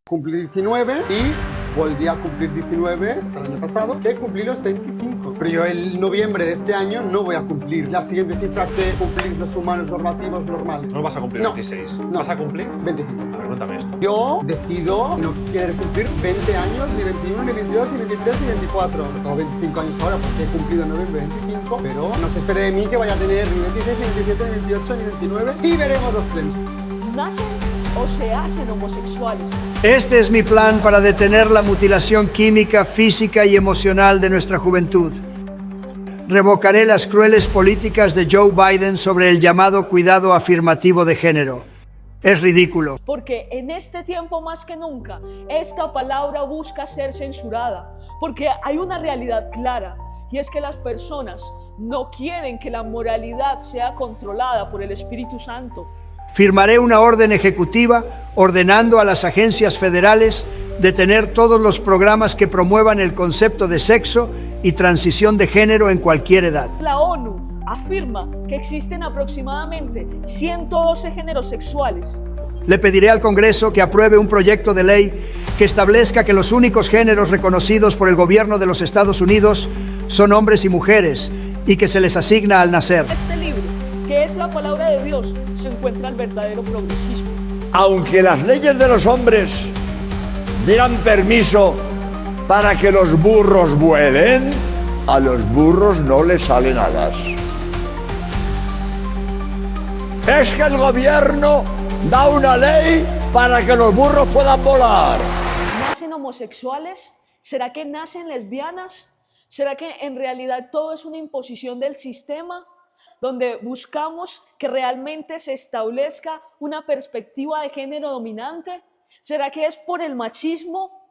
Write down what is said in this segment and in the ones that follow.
Cumplí 19 y volví a cumplir 19 hasta el año pasado, que cumplí los 25. Pero yo el noviembre de este año no voy a cumplir la siguiente cifra que cumplís los humanos normativos normales. No vas a cumplir 26. No. ¿Vas a cumplir? 25. A ver, cuéntame esto. Yo decido no querer cumplir 20 años, ni 21, ni 22, ni 23, ni 24. Tengo 25 años ahora porque he cumplido en noviembre 25, pero no se espere de mí que vaya a tener ni 26, ni 27, ni 28, ni 29 y veremos los trenes. ¿Nacen o se hacen homosexuales? Este es mi plan para detener la mutilación química, física y emocional de nuestra juventud. Revocaré las crueles políticas de Joe Biden sobre el llamado cuidado afirmativo de género. Es ridículo. Porque en este tiempo más que nunca, esta palabra busca ser censurada. Porque hay una realidad clara, y es que las personas no quieren que la moralidad sea controlada por el Espíritu Santo. Firmaré una orden ejecutiva ordenando a las agencias federales detener todos los programas que promuevan el concepto de sexo y transición de género en cualquier edad. La ONU afirma que existen aproximadamente 112 géneros sexuales. Le pediré al Congreso que apruebe un proyecto de ley que establezca que los únicos géneros reconocidos por el gobierno de los Estados Unidos son hombres y mujeres y que se les asigna al nacer. Este libro, que es la palabra de Dios, se encuentra el verdadero progresismo. Aunque las leyes de los hombres dieran permiso para que los burros vuelen, a los burros no les salen alas. Es que el gobierno da una ley para que los burros puedan volar. ¿Nacen homosexuales? ¿Será que nacen lesbianas? ¿Será que en realidad todo es una imposición del sistema, donde buscamos que realmente se establezca una perspectiva de género dominante? ¿Será que es por el machismo?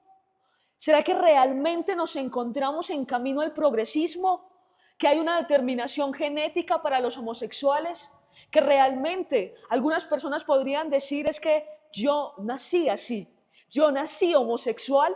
¿Será que realmente nos encontramos en camino al progresismo? ¿Que hay una determinación genética para los homosexuales? ¿Que realmente algunas personas podrían decir es que yo nací así, yo nací homosexual?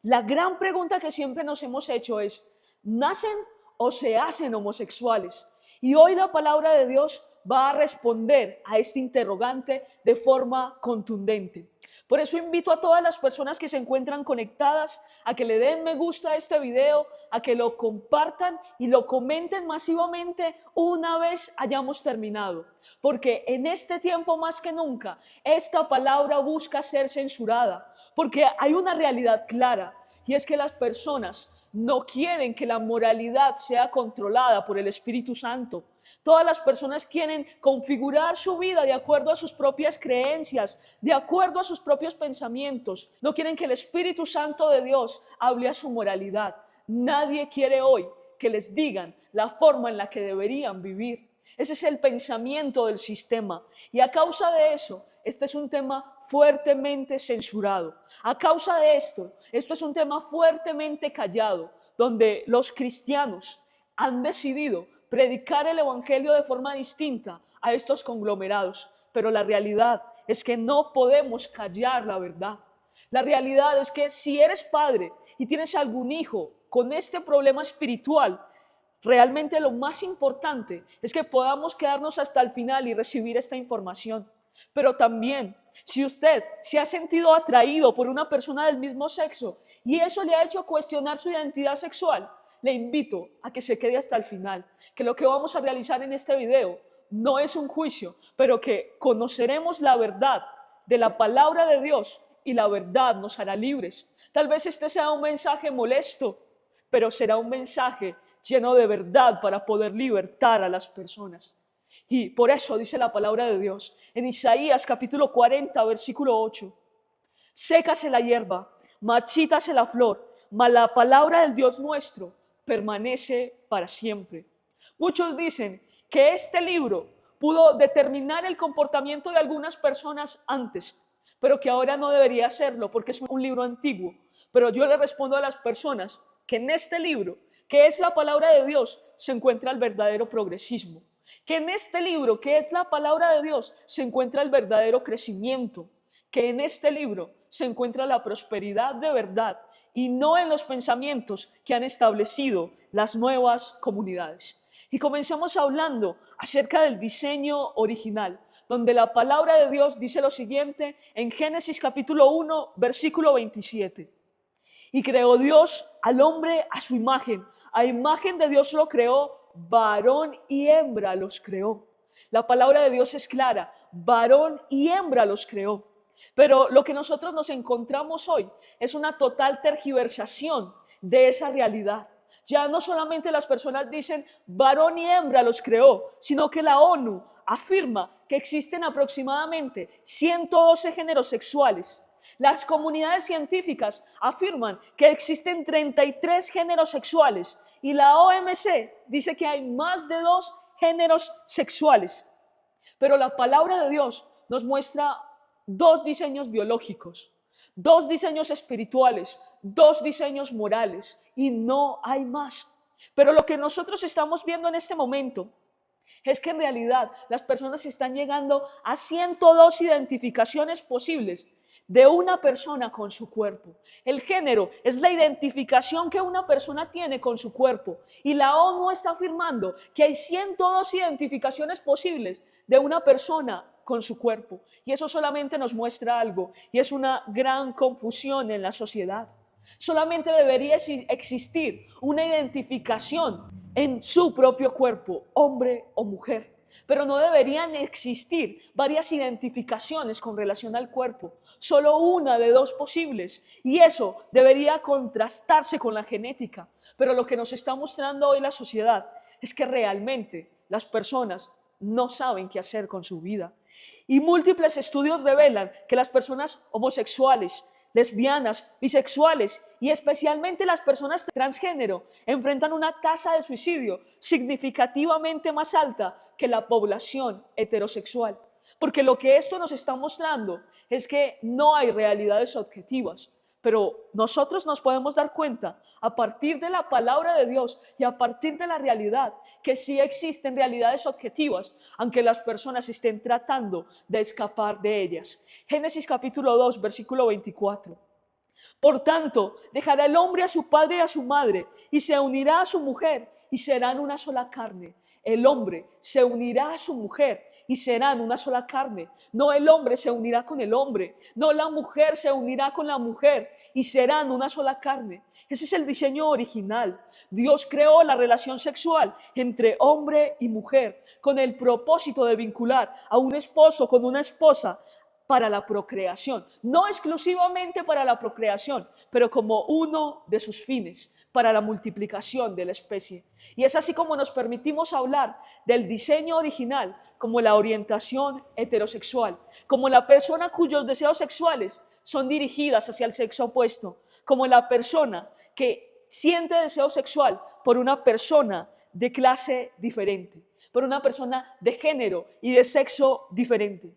La gran pregunta que siempre nos hemos hecho es, ¿nacen o se hacen homosexuales? Y hoy la palabra de Dios va a responder a este interrogante de forma contundente. Por eso invito a todas las personas que se encuentran conectadas a que le den me gusta a este video, a que lo compartan y lo comenten masivamente una vez hayamos terminado. Porque en este tiempo más que nunca, esta palabra busca ser censurada. Porque hay una realidad clara, y es que las personas no quieren que la moralidad sea controlada por el Espíritu Santo. Todas las personas quieren configurar su vida de acuerdo a sus propias creencias, de acuerdo a sus propios pensamientos. No quieren que el Espíritu Santo de Dios hable a su moralidad. Nadie quiere hoy que les digan la forma en la que deberían vivir. Ese es el pensamiento del sistema. Y a causa de eso, este es un tema fuertemente censurado. A causa de esto es un tema fuertemente callado, donde los cristianos han decidido predicar el evangelio de forma distinta a estos conglomerados. Pero la realidad es que no podemos callar la verdad. La realidad es que si eres padre y tienes algún hijo con este problema espiritual, realmente lo más importante es que podamos quedarnos hasta el final y recibir esta información. Pero también, si usted se ha sentido atraído por una persona del mismo sexo y eso le ha hecho cuestionar su identidad sexual, le invito a que se quede hasta el final, que lo que vamos a realizar en este video no es un juicio, pero que conoceremos la verdad de la palabra de Dios y la verdad nos hará libres. Tal vez este sea un mensaje molesto, pero será un mensaje lleno de verdad para poder libertar a las personas. Y por eso dice la palabra de Dios en Isaías capítulo 40, versículo 8. Sécase la hierba, marchítase la flor, mas la palabra del Dios nuestro permanece para siempre. Muchos dicen que este libro pudo determinar el comportamiento de algunas personas antes, pero que ahora no debería hacerlo porque es un libro antiguo. Pero yo le respondo a las personas que en este libro, que es la palabra de Dios, se encuentra el verdadero progresismo. Que en este libro, que es la palabra de Dios, se encuentra el verdadero crecimiento. Que en este libro se encuentra la prosperidad de verdad y no en los pensamientos que han establecido las nuevas comunidades. Y comencemos hablando acerca del diseño original. donde la palabra de Dios dice lo siguiente en Génesis capítulo 1, versículo 27. Y creó Dios al hombre a su imagen de Dios lo creó, varón y hembra los creó. La palabra de Dios es clara, varón y hembra los creó. Pero lo que nosotros nos encontramos hoy es una total tergiversación de esa realidad. Ya no solamente las personas dicen varón y hembra los creó, sino que la ONU afirma que existen aproximadamente 112 géneros sexuales. Las comunidades científicas afirman que existen 33 géneros sexuales y la OMC dice que hay más de 2 géneros sexuales. Pero la palabra de Dios nos muestra 2 diseños biológicos, 2 diseños espirituales, 2 diseños morales y no hay más. Pero lo que nosotros estamos viendo en este momento es que en realidad las personas están llegando a 102 identificaciones posibles de una persona con su cuerpo. El género es la identificación que una persona tiene con su cuerpo y la ONU está afirmando que hay 102 identificaciones posibles de una persona con su cuerpo y eso solamente nos muestra algo y es una gran confusión en la sociedad. Solamente debería existir una identificación en su propio cuerpo, hombre o mujer. Pero no deberían existir varias identificaciones con relación al cuerpo, solo una de 2 posibles. Y eso debería contrastarse con la genética. Pero lo que nos está mostrando hoy la sociedad es que realmente las personas no saben qué hacer con su vida. Y múltiples estudios revelan que las personas homosexuales, lesbianas, bisexuales y especialmente las personas transgénero enfrentan una tasa de suicidio significativamente más alta que la población heterosexual. Porque lo que esto nos está mostrando es que no hay realidades objetivas, pero nosotros nos podemos dar cuenta a partir de la palabra de Dios y a partir de la realidad que sí existen realidades objetivas, aunque las personas estén tratando de escapar de ellas. Génesis capítulo 2, versículo 24. Por tanto, dejará el hombre a su padre y a su madre y se unirá a su mujer y serán una sola carne. El hombre se unirá a su mujer y serán una sola carne. No el hombre se unirá con el hombre, no la mujer se unirá con la mujer y serán una sola carne. Ese es el diseño original. Dios creó la relación sexual entre hombre y mujer con el propósito de vincular a un esposo con una esposa para la procreación, no exclusivamente para la procreación, pero como uno de sus fines, para la multiplicación de la especie. Y es así como nos permitimos hablar del diseño original como la orientación heterosexual, como la persona cuyos deseos sexuales son dirigidas hacia el sexo opuesto, como la persona que siente deseo sexual por una persona de clase diferente, por una persona de género y de sexo diferente.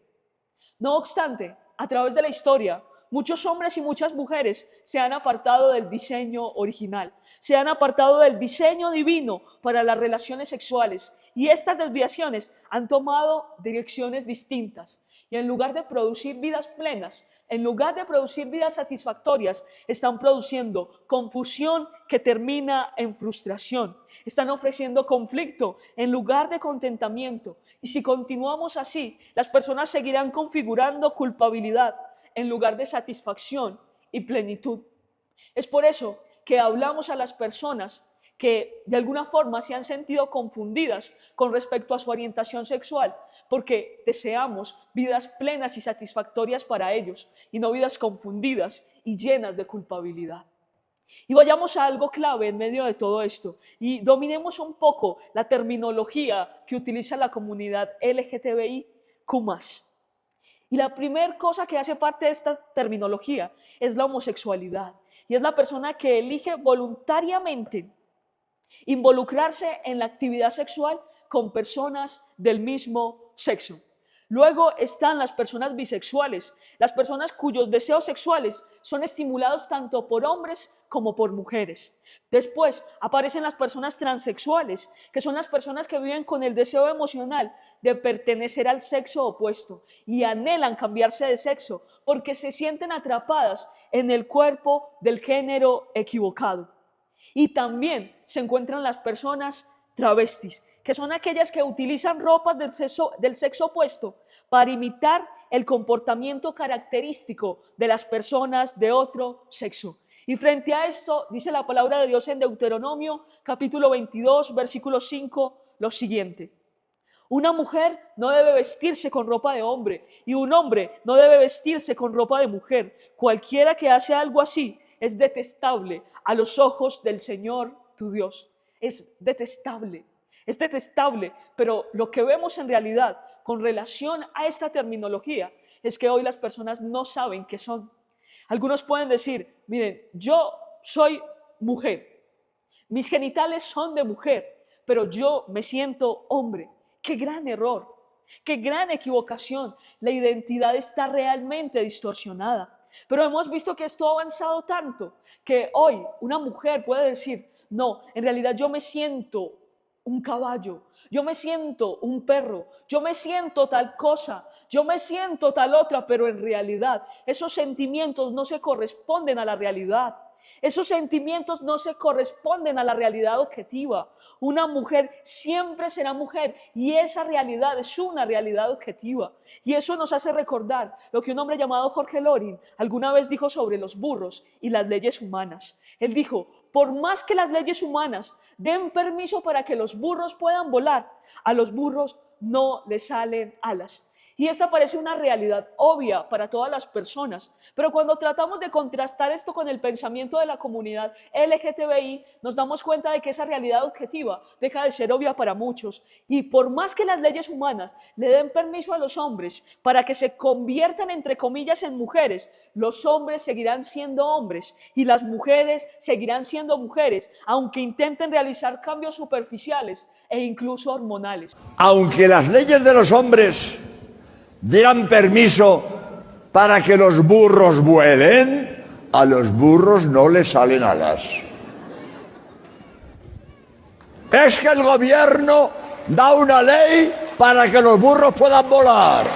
No obstante, a través de la historia, muchos hombres y muchas mujeres se han apartado del diseño original, se han apartado del diseño divino para las relaciones sexuales y estas desviaciones han tomado direcciones distintas y en lugar de producir vidas plenas, en lugar de producir vidas satisfactorias, están produciendo confusión que termina en frustración. Están ofreciendo conflicto en lugar de contentamiento. Y si continuamos así, las personas seguirán configurando culpabilidad en lugar de satisfacción y plenitud. Es por eso que hablamos a las personas que de alguna forma se han sentido confundidas con respecto a su orientación sexual, porque deseamos vidas plenas y satisfactorias para ellos y no vidas confundidas y llenas de culpabilidad. Y vayamos a algo clave en medio de todo esto y dominemos un poco la terminología que utiliza la comunidad LGTBIQ+. Y la primera cosa que hace parte de esta terminología es la homosexualidad y es la persona que elige voluntariamente involucrarse en la actividad sexual con personas del mismo sexo. Luego están las personas bisexuales, las personas cuyos deseos sexuales son estimulados tanto por hombres como por mujeres. Después aparecen las personas transexuales, que son las personas que viven con el deseo emocional de pertenecer al sexo opuesto y anhelan cambiarse de sexo porque se sienten atrapadas en el cuerpo del género equivocado. Y también se encuentran las personas travestis, que son aquellas que utilizan ropas del sexo opuesto para imitar el comportamiento característico de las personas de otro sexo. Y frente a esto, dice la palabra de Dios en Deuteronomio, capítulo 22, versículo 5, lo siguiente. Una mujer no debe vestirse con ropa de hombre y un hombre no debe vestirse con ropa de mujer. Cualquiera que hace algo así es detestable a los ojos del Señor tu Dios. Es detestable, pero lo que vemos en realidad con relación a esta terminología es que hoy las personas no saben qué son. Algunos pueden decir, miren, yo soy mujer, mis genitales son de mujer, pero yo me siento hombre. ¡Qué gran error! ¡Qué gran equivocación! La identidad está realmente distorsionada. Pero hemos visto que esto ha avanzado tanto que hoy una mujer puede decir, no, en realidad yo me siento un caballo, yo me siento un perro, yo me siento tal cosa, yo me siento tal otra, pero en realidad esos sentimientos no se corresponden a la realidad. Esos sentimientos no se corresponden a la realidad objetiva. Una mujer siempre será mujer y esa realidad es una realidad objetiva. Y eso nos hace recordar lo que un hombre llamado Jorge Loring alguna vez dijo sobre los burros y las leyes humanas. Él dijo, por más que las leyes humanas den permiso para que los burros puedan volar, a los burros no les salen alas. Y esta parece una realidad obvia para todas las personas, pero cuando tratamos de contrastar esto con el pensamiento de la comunidad LGTBI, nos damos cuenta de que esa realidad objetiva deja de ser obvia para muchos. Y por más que las leyes humanas le den permiso a los hombres para que se conviertan entre comillas en mujeres, los hombres seguirán siendo hombres y las mujeres seguirán siendo mujeres, aunque intenten realizar cambios superficiales e incluso hormonales. Aunque las leyes de los hombres dieran permiso para que los burros vuelen, a los burros no les salen alas. Es que el gobierno da una ley para que los burros puedan volar.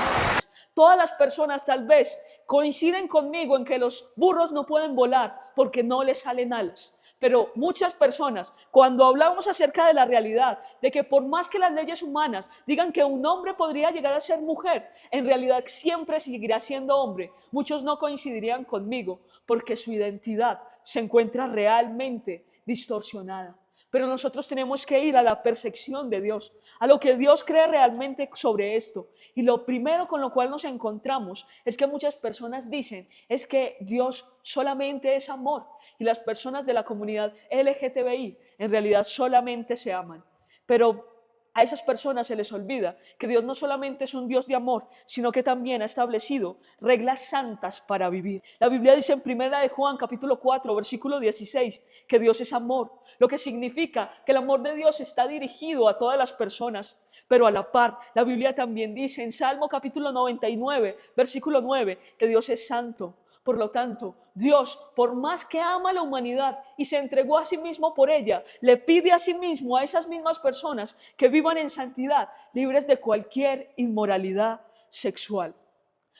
Todas las personas tal vez coinciden conmigo en que los burros no pueden volar porque no les salen alas. Pero muchas personas, cuando hablamos acerca de la realidad, de que por más que las leyes humanas digan que un hombre podría llegar a ser mujer, en realidad siempre seguirá siendo hombre, muchos no coincidirían conmigo porque su identidad se encuentra realmente distorsionada. Pero nosotros tenemos que ir a la percepción de Dios, a lo que Dios cree realmente sobre esto. Y lo primero con lo cual nos encontramos es que muchas personas dicen es que Dios solamente es amor y las personas de la comunidad LGTBI en realidad solamente se aman. Pero a esas personas se les olvida que Dios no solamente es un Dios de amor, sino que también ha establecido reglas santas para vivir. La Biblia dice en 1 de Juan, capítulo 4, versículo 16, que Dios es amor, lo que significa que el amor de Dios está dirigido a todas las personas. Pero a la par, la Biblia también dice en Salmo capítulo 99, versículo 9, que Dios es santo. Por lo tanto, Dios, por más que ama a la humanidad y se entregó a sí mismo por ella, le pide a sí mismo a esas mismas personas que vivan en santidad, libres de cualquier inmoralidad sexual.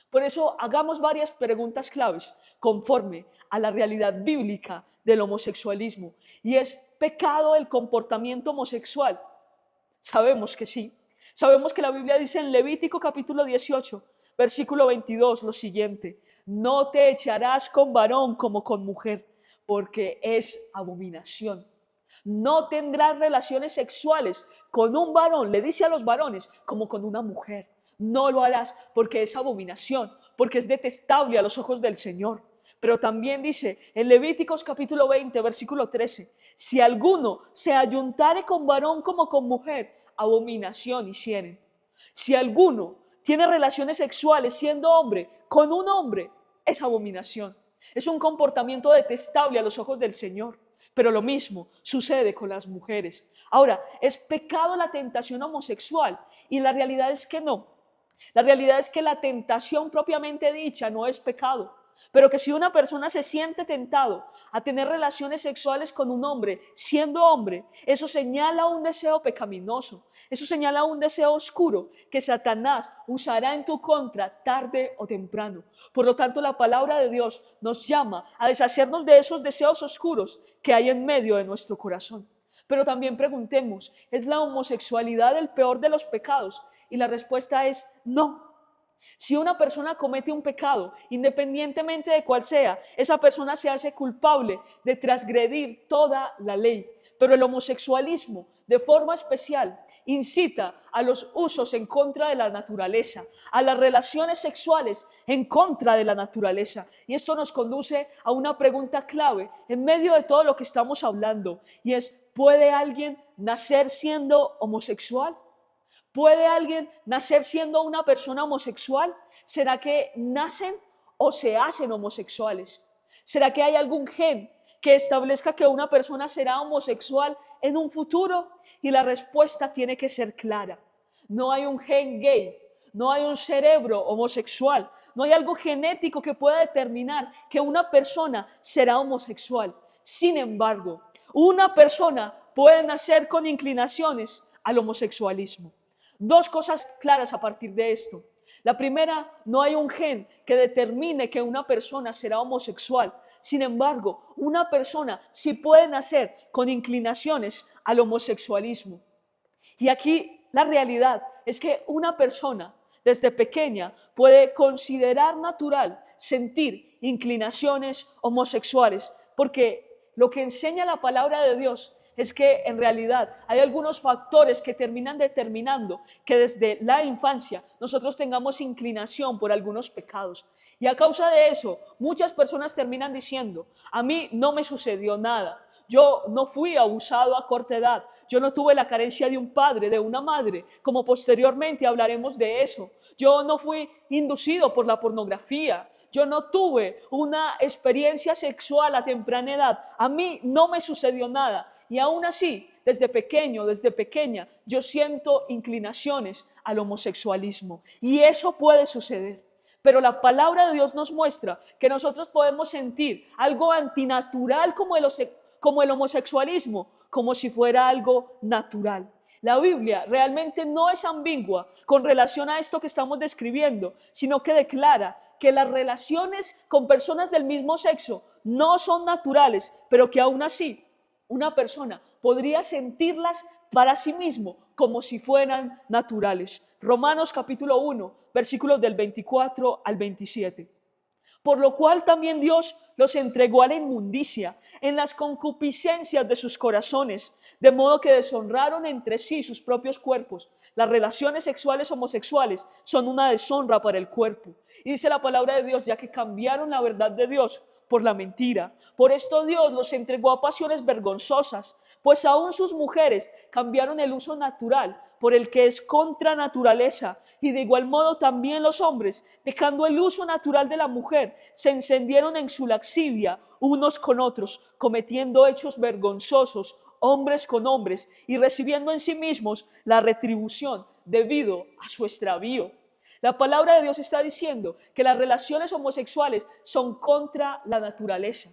Por eso hagamos varias preguntas claves conforme a la realidad bíblica del homosexualismo. ¿Y es pecado el comportamiento homosexual? Sabemos que sí. Sabemos que la Biblia dice en Levítico capítulo 18, versículo 22 lo siguiente: no te echarás con varón como con mujer, porque es abominación. No tendrás relaciones sexuales con un varón, le dice a los varones, como con una mujer. No lo harás porque es abominación, porque es detestable a los ojos del Señor. Pero también dice en Levíticos capítulo 20, versículo 13, si alguno se ayuntare con varón como con mujer, abominación hicieren. Si alguno tiene relaciones sexuales siendo hombre con un hombre, es abominación. Es un comportamiento detestable a los ojos del Señor. Pero lo mismo sucede con las mujeres. Ahora, ¿es pecado la tentación homosexual? Y la realidad es que no. La realidad es que la tentación propiamente dicha no es pecado. Pero que si una persona se siente tentado a tener relaciones sexuales con un hombre, siendo hombre, eso señala un deseo pecaminoso, eso señala un deseo oscuro que Satanás usará en tu contra tarde o temprano. Por lo tanto, la palabra de Dios nos llama a deshacernos de esos deseos oscuros que hay en medio de nuestro corazón. Pero también preguntemos, ¿es la homosexualidad el peor de los pecados? Y la respuesta es no. Si una persona comete un pecado, independientemente de cuál sea, esa persona se hace culpable de transgredir toda la ley. Pero el homosexualismo, de forma especial, incita a los usos en contra de la naturaleza, a las relaciones sexuales en contra de la naturaleza. Y esto nos conduce a una pregunta clave en medio de todo lo que estamos hablando, y es, ¿puede alguien nacer siendo homosexual? ¿Puede alguien nacer siendo una persona homosexual? ¿Será que nacen o se hacen homosexuales? ¿Será que hay algún gen que establezca que una persona será homosexual en un futuro? Y la respuesta tiene que ser clara. No hay un gen gay, no hay un cerebro homosexual, no hay algo genético que pueda determinar que una persona será homosexual. Sin embargo, una persona puede nacer con inclinaciones al homosexualismo. Dos cosas claras a partir de esto. La primera, no hay un gen que determine que una persona será homosexual. Sin embargo, una persona sí puede nacer con inclinaciones al homosexualismo. Y aquí la realidad es que una persona desde pequeña puede considerar natural sentir inclinaciones homosexuales, porque lo que enseña la palabra de Dios es que en realidad hay algunos factores que terminan determinando que desde la infancia nosotros tengamos inclinación por algunos pecados. Y a causa de eso, muchas personas terminan diciendo, a mí no me sucedió nada, yo no fui abusado a corta edad, yo no tuve la carencia de un padre, de una madre, como posteriormente hablaremos de eso, yo no fui inducido por la pornografía, yo no tuve una experiencia sexual a temprana edad, a mí no me sucedió nada. Y aún así, desde pequeño, desde pequeña, yo siento inclinaciones al homosexualismo. Y eso puede suceder. Pero la palabra de Dios nos muestra que nosotros podemos sentir algo antinatural como el homosexualismo, como si fuera algo natural. La Biblia realmente no es ambigua con relación a esto que estamos describiendo, sino que declara que las relaciones con personas del mismo sexo no son naturales, pero que aún así una persona podría sentirlas para sí mismo como si fueran naturales. Romanos capítulo 1, versículos del 24 al 27. Por lo cual también Dios los entregó a la inmundicia en las concupiscencias de sus corazones, de modo que deshonraron entre sí sus propios cuerpos. Las relaciones sexuales homosexuales son una deshonra para el cuerpo. Y dice la palabra de Dios, ya que cambiaron la verdad de Dios por la mentira. Por esto Dios los entregó a pasiones vergonzosas, pues aún sus mujeres cambiaron el uso natural por el que es contra naturaleza, y de igual modo también los hombres, dejando el uso natural de la mujer, se encendieron en su lascivia unos con otros, cometiendo hechos vergonzosos, hombres con hombres, y recibiendo en sí mismos la retribución debido a su extravío. La palabra de Dios está diciendo que las relaciones homosexuales son contra la naturaleza,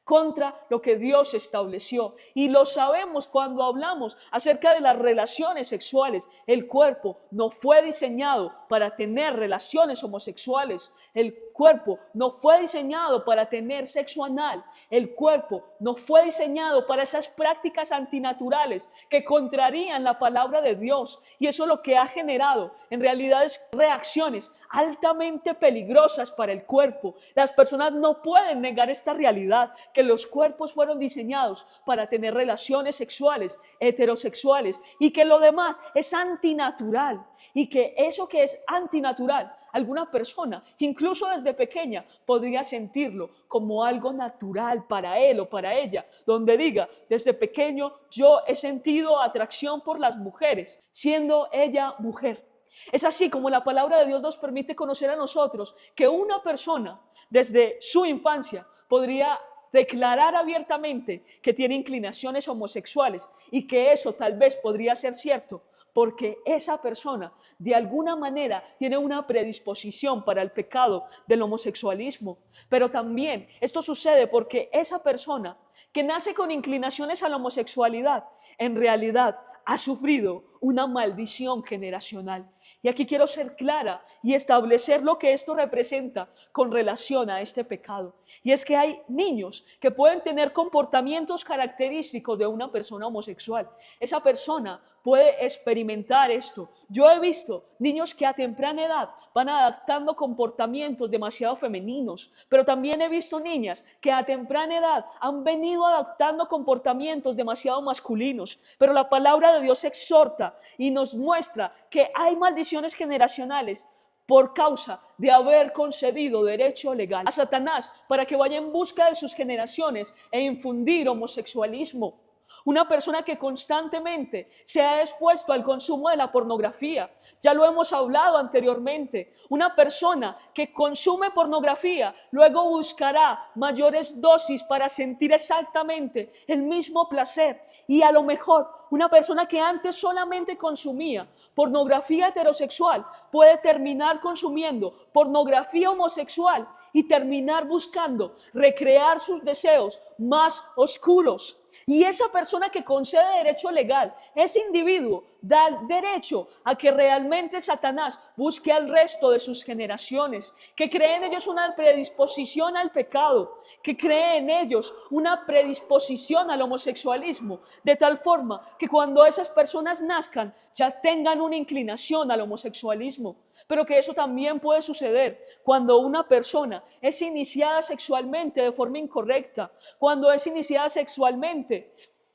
contra lo que Dios estableció. Y lo sabemos cuando hablamos acerca de las relaciones sexuales. El cuerpo no fue diseñado para tener relaciones homosexuales. El cuerpo no fue diseñado para tener sexo anal. El cuerpo no fue diseñado para esas prácticas antinaturales que contrarían la palabra de Dios. Y eso lo que ha generado en realidad es reacciones altamente peligrosas para el cuerpo. Las personas no pueden negar esta realidad, que los cuerpos fueron diseñados para tener relaciones sexuales, heterosexuales, y que lo demás es antinatural, y que eso que es antinatural, alguna persona, incluso desde pequeña, podría sentirlo como algo natural para él o para ella, donde diga, desde pequeño yo he sentido atracción por las mujeres, siendo ella mujer. Es así como la palabra de Dios nos permite conocer a nosotros que una persona desde su infancia podría declarar abiertamente que tiene inclinaciones homosexuales, y que eso tal vez podría ser cierto porque esa persona de alguna manera tiene una predisposición para el pecado del homosexualismo. Pero también esto sucede porque esa persona que nace con inclinaciones a la homosexualidad en realidad ha sufrido una maldición generacional. Y aquí quiero ser clara y establecer lo que esto representa con relación a este pecado. Y es que hay niños que pueden tener comportamientos característicos de una persona homosexual. Esa persona puede experimentar esto. Yo he visto niños que a temprana edad van adaptando comportamientos demasiado femeninos, pero también he visto niñas que a temprana edad han venido adaptando comportamientos demasiado masculinos. Pero la palabra de Dios exhorta y nos muestra que hay maldiciones generacionales por causa de haber concedido derecho legal a Satanás para que vaya en busca de sus generaciones e infundir homosexualismo. Una persona que constantemente se ha expuesto al consumo de la pornografía, ya lo hemos hablado anteriormente, una persona que consume pornografía luego buscará mayores dosis para sentir exactamente el mismo placer, y a lo mejor una persona que antes solamente consumía pornografía heterosexual puede terminar consumiendo pornografía homosexual y terminar buscando recrear sus deseos más oscuros. Y esa persona que concede derecho legal, ese individuo da derecho a que realmente Satanás busque al resto de sus generaciones, que cree en ellos una predisposición al pecado, que cree en ellos una predisposición al homosexualismo, de tal forma que cuando esas personas nazcan ya tengan una inclinación al homosexualismo. Pero que eso también puede suceder cuando una persona es iniciada sexualmente de forma incorrecta, cuando es iniciada sexualmente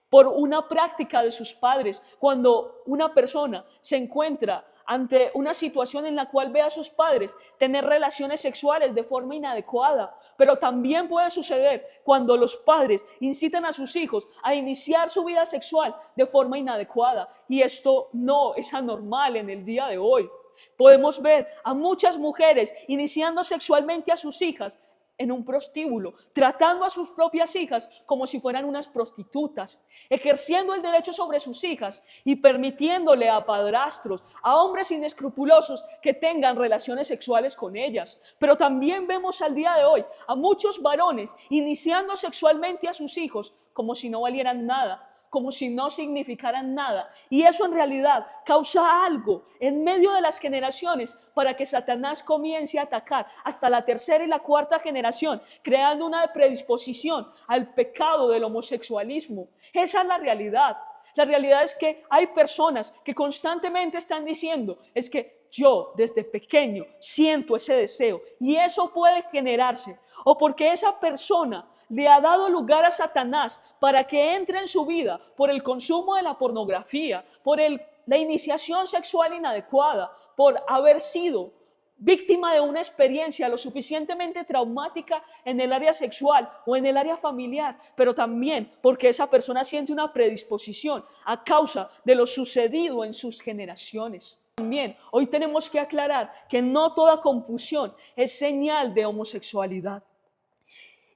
por una práctica de sus padres, cuando una persona se encuentra ante una situación en la cual ve a sus padres tener relaciones sexuales de forma inadecuada. Pero también puede suceder cuando los padres incitan a sus hijos a iniciar su vida sexual de forma inadecuada, y esto no es anormal en el día de hoy. Podemos ver a muchas mujeres iniciando sexualmente a sus hijas en un prostíbulo, tratando a sus propias hijas como si fueran unas prostitutas, ejerciendo el derecho sobre sus hijas y permitiéndole a padrastros, a hombres inescrupulosos que tengan relaciones sexuales con ellas. Pero también vemos al día de hoy a muchos varones iniciando sexualmente a sus hijos como si no valieran nada, como si no significaran nada, y eso en realidad causa algo en medio de las generaciones para que Satanás comience a atacar hasta la tercera y la cuarta generación, creando una predisposición al pecado del homosexualismo. Esa es la realidad. La realidad es que hay personas que constantemente están diciendo, es que yo desde pequeño siento ese deseo, y eso puede generarse o porque esa persona le ha dado lugar a Satanás para que entre en su vida por el consumo de la pornografía, por la iniciación sexual inadecuada, por haber sido víctima de una experiencia lo suficientemente traumática en el área sexual o en el área familiar, pero también porque esa persona siente una predisposición a causa de lo sucedido en sus generaciones. También hoy tenemos que aclarar que no toda confusión es señal de homosexualidad.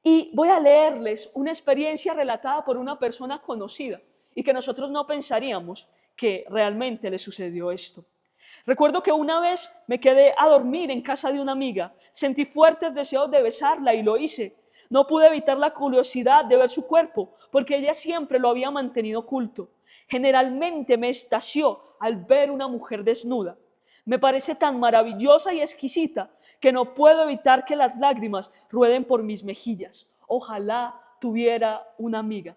Y voy a leerles una experiencia relatada por una persona conocida y que nosotros no pensaríamos que realmente le sucedió esto. Recuerdo que una vez me quedé a dormir en casa de una amiga, sentí fuertes deseos de besarla y lo hice. No pude evitar la curiosidad de ver su cuerpo porque ella siempre lo había mantenido oculto. Generalmente me extasió al ver una mujer desnuda. Me parece tan maravillosa y exquisita que no puedo evitar que las lágrimas rueden por mis mejillas. Ojalá tuviera una amiga.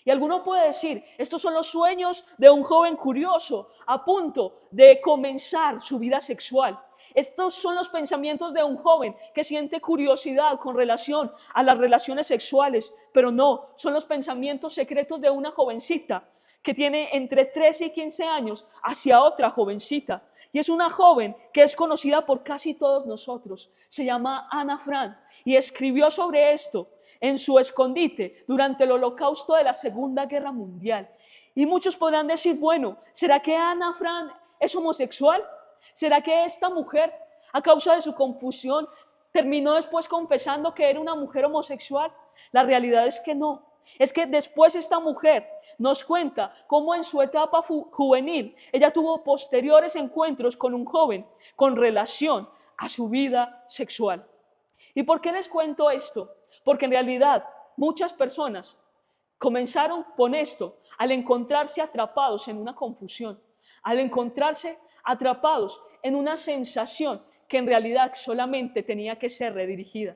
Y alguno puede decir, estos son los sueños de un joven curioso a punto de comenzar su vida sexual. Estos son los pensamientos de un joven que siente curiosidad con relación a las relaciones sexuales, pero no, son los pensamientos secretos de una jovencita que tiene entre 13 y 15 años hacia otra jovencita. Y es una joven que es conocida por casi todos nosotros. Se llama Ana Frank y escribió sobre esto en su escondite durante el holocausto de la Segunda Guerra Mundial. Y muchos podrán decir, bueno, ¿será que Ana Frank es homosexual? ¿Será que esta mujer, a causa de su confusión, terminó después confesando que era una mujer homosexual? La realidad es que no. Es que después esta mujer nos cuenta cómo en su etapa juvenil ella tuvo posteriores encuentros con un joven con relación a su vida sexual. ¿Y por qué les cuento esto? Porque en realidad muchas personas comenzaron con esto al encontrarse atrapados en una confusión, al encontrarse atrapados en una sensación que en realidad solamente tenía que ser redirigida.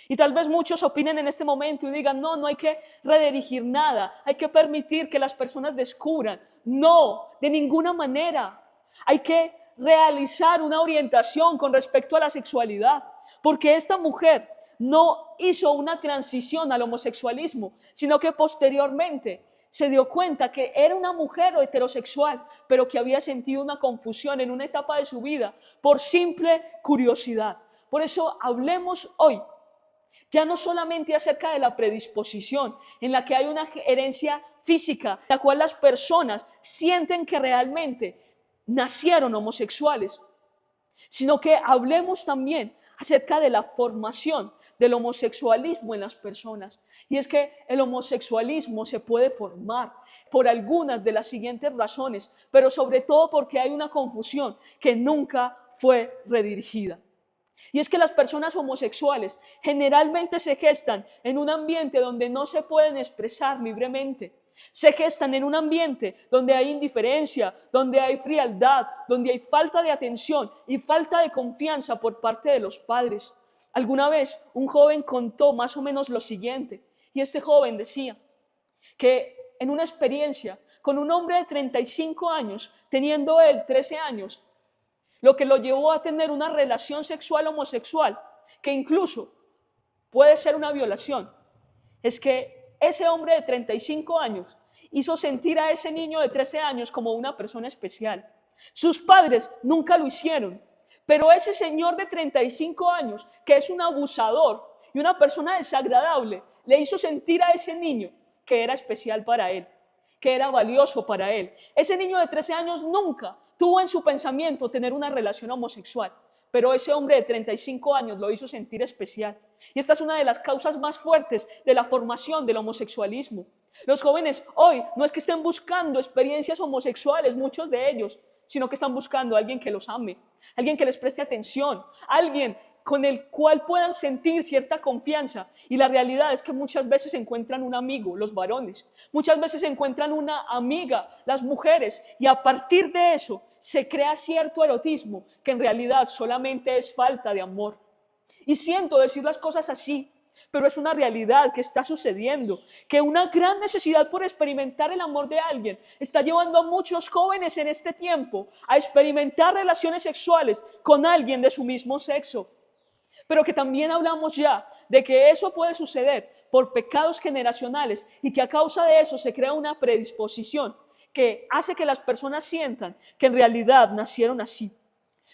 Y tal vez muchos opinen en este momento y digan, no, no hay que redirigir nada, hay que permitir que las personas descubran. No, de ninguna manera. Hay que realizar una orientación con respecto a la sexualidad, porque esta mujer no hizo una transición al homosexualismo, sino que posteriormente se dio cuenta que era una mujer heterosexual, pero que había sentido una confusión en una etapa de su vida por simple curiosidad. Por eso hablemos hoy ya no solamente acerca de la predisposición, en la que hay una herencia física, en la cual las personas sienten que realmente nacieron homosexuales, sino que hablemos también acerca de la formación del homosexualismo en las personas. Y es que el homosexualismo se puede formar por algunas de las siguientes razones, pero sobre todo porque hay una confusión que nunca fue redirigida. Y es que las personas homosexuales generalmente se gestan en un ambiente donde no se pueden expresar libremente. Se gestan en un ambiente donde hay indiferencia, donde hay frialdad, donde hay falta de atención y falta de confianza por parte de los padres. Alguna vez un joven contó más o menos lo siguiente, y este joven decía que en una experiencia con un hombre de 35 años, teniendo él 13 años, lo que lo llevó a tener una relación sexual homosexual, que incluso puede ser una violación, es que ese hombre de 35 años hizo sentir a ese niño de 13 años como una persona especial. Sus padres nunca lo hicieron, pero ese señor de 35 años, que es un abusador y una persona desagradable, le hizo sentir a ese niño que era especial para él, que era valioso para él. Ese niño de 13 años nunca tuvo en su pensamiento tener una relación homosexual, pero ese hombre de 35 años lo hizo sentir especial. Y esta es una de las causas más fuertes de la formación del homosexualismo. Los jóvenes hoy no es que estén buscando experiencias homosexuales, muchos de ellos, sino que están buscando a alguien que los ame, alguien que les preste atención, alguien con el cual puedan sentir cierta confianza. Y la realidad es que muchas veces encuentran un amigo, los varones, muchas veces encuentran una amiga, las mujeres, y a partir de eso se crea cierto erotismo que en realidad solamente es falta de amor. Y siento decir las cosas así, pero es una realidad que está sucediendo, que una gran necesidad por experimentar el amor de alguien está llevando a muchos jóvenes en este tiempo a experimentar relaciones sexuales con alguien de su mismo sexo. Pero que también hablamos ya de que eso puede suceder por pecados generacionales y que a causa de eso se crea una predisposición que hace que las personas sientan que en realidad nacieron así.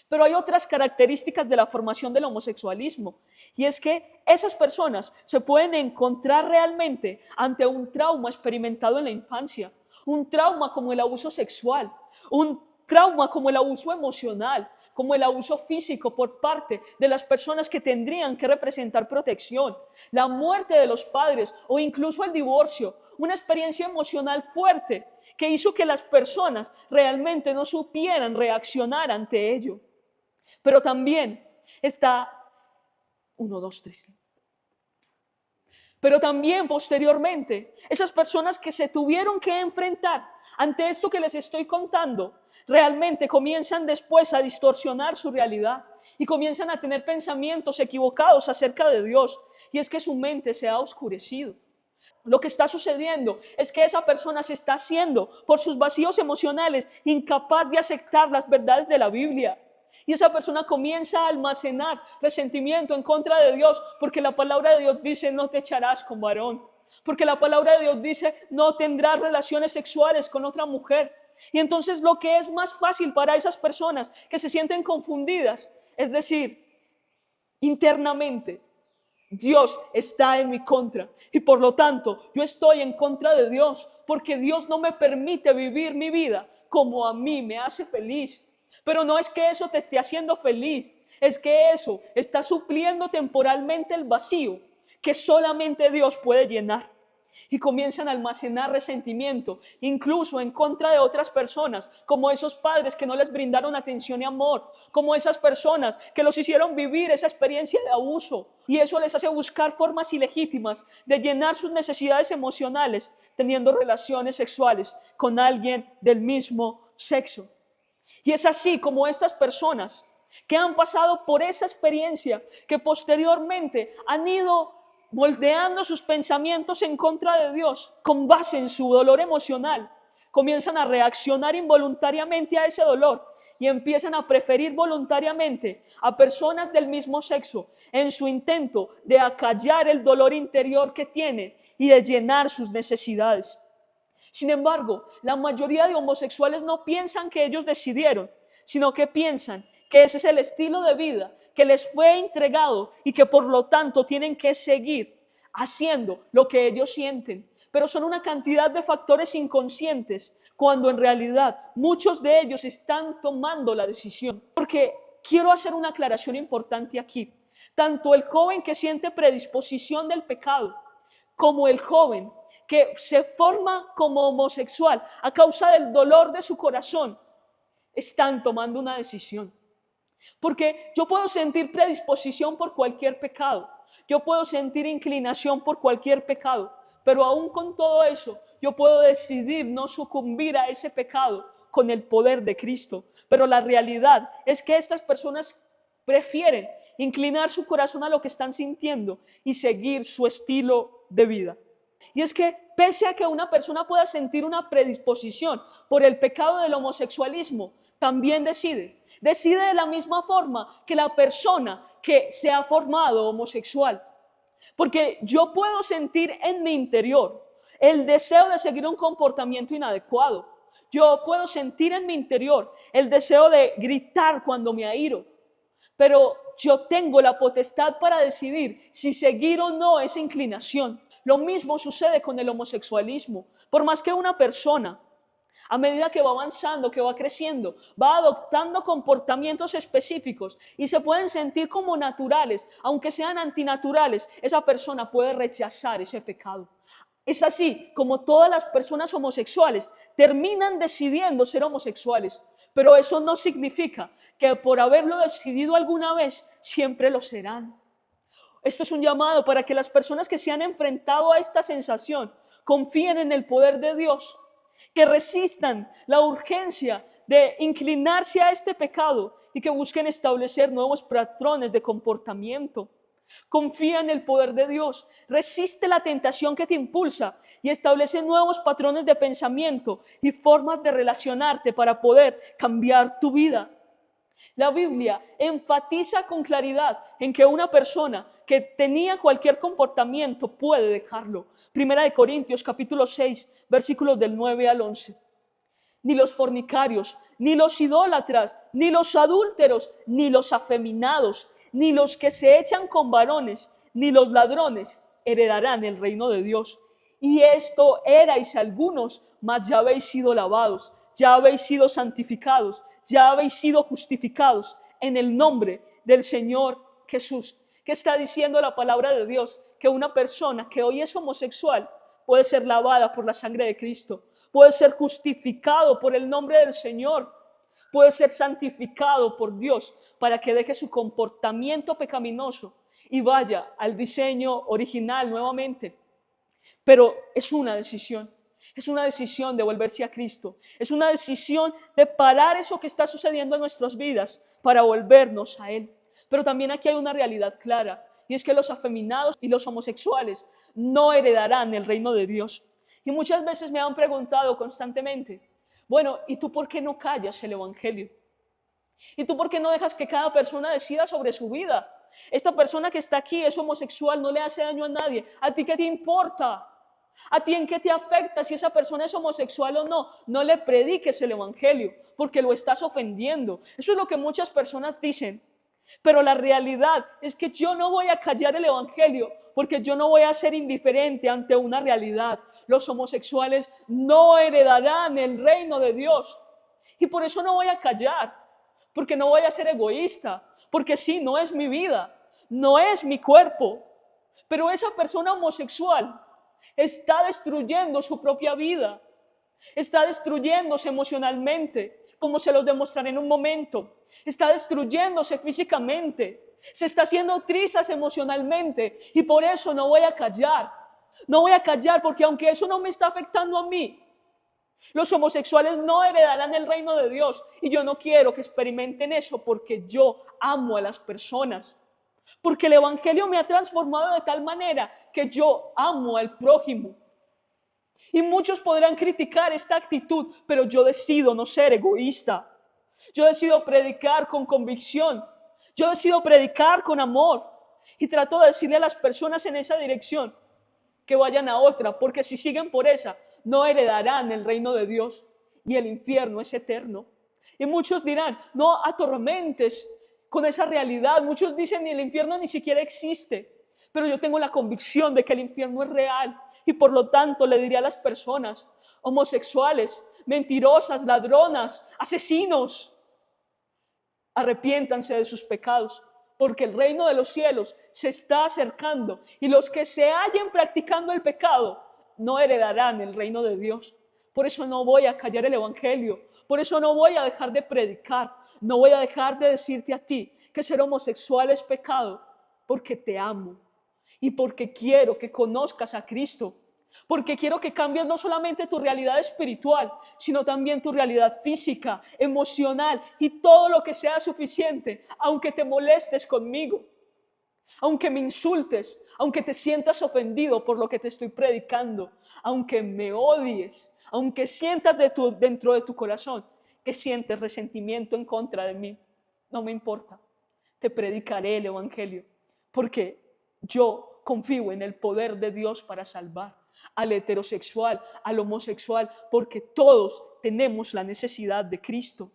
Pero hay otras características de la formación del homosexualismo, y es que esas personas se pueden encontrar realmente ante un trauma experimentado en la infancia, un trauma como el abuso sexual, un trauma como el abuso emocional, como el abuso físico por parte de las personas que tendrían que representar protección, la muerte de los padres o incluso el divorcio, una experiencia emocional fuerte que hizo que las personas realmente no supieran reaccionar ante ello. Pero también está, 1, 2, 3. Pero también posteriormente, esas personas que se tuvieron que enfrentar ante esto que les estoy contando, realmente comienzan después a distorsionar su realidad y comienzan a tener pensamientos equivocados acerca de Dios. Y es que su mente se ha oscurecido. Lo que está sucediendo es que esa persona se está haciendo, por sus vacíos emocionales, incapaz de aceptar las verdades de la Biblia. Y esa persona comienza a almacenar resentimiento en contra de Dios, porque la palabra de Dios dice: no te echarás con varón. Porque la palabra de Dios dice: no tendrás relaciones sexuales con otra mujer. Y entonces lo que es más fácil para esas personas que se sienten confundidas, es decir, internamente, Dios está en mi contra y por lo tanto yo estoy en contra de Dios, porque Dios no me permite vivir mi vida como a mí me hace feliz. Pero no es que eso te esté haciendo feliz, es que eso está supliendo temporalmente el vacío que solamente Dios puede llenar. Y comienzan a almacenar resentimiento, incluso en contra de otras personas, como esos padres que no les brindaron atención y amor, como esas personas que los hicieron vivir esa experiencia de abuso. Y eso les hace buscar formas ilegítimas de llenar sus necesidades emocionales, teniendo relaciones sexuales con alguien del mismo sexo. Y es así como estas personas que han pasado por esa experiencia, que posteriormente han ido moldeando sus pensamientos en contra de Dios, con base en su dolor emocional, comienzan a reaccionar involuntariamente a ese dolor y empiezan a preferir voluntariamente a personas del mismo sexo en su intento de acallar el dolor interior que tienen y de llenar sus necesidades. Sin embargo, la mayoría de homosexuales no piensan que ellos decidieron, sino que piensan que ese es el estilo de vida que les fue entregado y que por lo tanto tienen que seguir haciendo lo que ellos sienten. Pero son una cantidad de factores inconscientes cuando en realidad muchos de ellos están tomando la decisión. Porque quiero hacer una aclaración importante aquí. Tanto el joven que siente predisposición del pecado como el joven que se forma como homosexual a causa del dolor de su corazón están tomando una decisión. Porque yo puedo sentir predisposición por cualquier pecado, yo puedo sentir inclinación por cualquier pecado, pero aún con todo eso, yo puedo decidir no sucumbir a ese pecado con el poder de Cristo. Pero la realidad es que estas personas prefieren inclinar su corazón a lo que están sintiendo y seguir su estilo de vida. Y es que pese a que una persona pueda sentir una predisposición por el pecado del homosexualismo, también decide de la misma forma que la persona que se ha formado homosexual. Porque yo puedo sentir en mi interior el deseo de seguir un comportamiento inadecuado. Yo puedo sentir en mi interior el deseo de gritar cuando me airo. Pero yo tengo la potestad para decidir si seguir o no esa inclinación. Lo mismo sucede con el homosexualismo. Por más que una persona, a medida que va avanzando, que va creciendo, va adoptando comportamientos específicos y se pueden sentir como naturales, aunque sean antinaturales, esa persona puede rechazar ese pecado. Es así como todas las personas homosexuales terminan decidiendo ser homosexuales, pero eso no significa que por haberlo decidido alguna vez siempre lo serán. Esto es un llamado para que las personas que se han enfrentado a esta sensación confíen en el poder de Dios, que resistan la urgencia de inclinarse a este pecado y que busquen establecer nuevos patrones de comportamiento. Confía en el poder de Dios, resiste la tentación que te impulsa y establece nuevos patrones de pensamiento y formas de relacionarte para poder cambiar tu vida. La Biblia enfatiza con claridad en que una persona que tenía cualquier comportamiento puede dejarlo. Primera de Corintios capítulo 6, versículos del 9 al 11. Ni los fornicarios, ni los idólatras, ni los adúlteros, ni los afeminados, ni los que se echan con varones, ni los ladrones heredarán el reino de Dios. Y esto erais algunos, mas ya habéis sido lavados, ya habéis sido santificados, ya habéis sido justificados en el nombre del Señor Jesús. ¿Qué está diciendo la palabra de Dios? Que una persona que hoy es homosexual puede ser lavada por la sangre de Cristo, puede ser justificado por el nombre del Señor, puede ser santificado por Dios para que deje su comportamiento pecaminoso y vaya al diseño original nuevamente. Pero es una decisión. Es una decisión de volverse a Cristo. Es una decisión de parar eso que está sucediendo en nuestras vidas para volvernos a Él. Pero también aquí hay una realidad clara, y es que los afeminados y los homosexuales no heredarán el reino de Dios. Y muchas veces me han preguntado constantemente, bueno, ¿y tú por qué no callas el evangelio? ¿Y tú por qué no dejas que cada persona decida sobre su vida? Esta persona que está aquí es homosexual, no le hace daño a nadie. ¿A ti qué te importa? ¿A ti en qué te afecta si esa persona es homosexual o no? No le prediques el evangelio porque lo estás ofendiendo. Eso es lo que muchas personas dicen. Pero la realidad es que yo no voy a callar el evangelio porque yo no voy a ser indiferente ante una realidad. Los homosexuales no heredarán el reino de Dios. Y por eso no voy a callar, porque no voy a ser egoísta, porque sí, no es mi vida, no es mi cuerpo. Pero esa persona homosexual está destruyendo su propia vida, está destruyéndose emocionalmente, como se los demostraré en un momento, está destruyéndose físicamente, se está haciendo trizas emocionalmente y por eso no voy a callar porque aunque eso no me está afectando a mí, Los homosexuales no heredarán el reino de Dios. Y yo no quiero que experimenten eso porque yo amo a las personas. Porque el evangelio me ha transformado de tal manera que yo amo al prójimo. Y muchos podrán criticar esta actitud, pero yo decido no ser egoísta. Yo decido predicar con convicción. Yo decido predicar con amor. Y trato de decirle a las personas en esa dirección que vayan a otra, porque si siguen por esa, no heredarán el reino de Dios. Y el infierno es eterno. Y muchos dirán, no atormentes con esa realidad. Muchos dicen, el infierno ni siquiera existe. Pero yo tengo la convicción de que el infierno es real. Y por lo tanto le diría a las personas homosexuales, mentirosas, ladronas, asesinos, arrepiéntanse de sus pecados, porque el reino de los cielos se está acercando y los que se hallen practicando el pecado no heredarán el reino de Dios. Por eso no voy a callar el evangelio, por eso no voy a dejar de predicar, no voy a dejar de decirte a ti que ser homosexual es pecado, porque te amo y porque quiero que conozcas a Cristo. Porque quiero que cambies no solamente tu realidad espiritual, sino también tu realidad física, emocional y todo lo que sea suficiente, aunque te molestes conmigo, aunque me insultes, aunque te sientas ofendido por lo que te estoy predicando, aunque me odies, aunque sientas dentro de tu corazón que sientes resentimiento en contra de mí, no me importa, te predicaré el evangelio, porque yo confío en el poder de Dios para salvar al heterosexual, al homosexual, porque todos tenemos la necesidad de Cristo.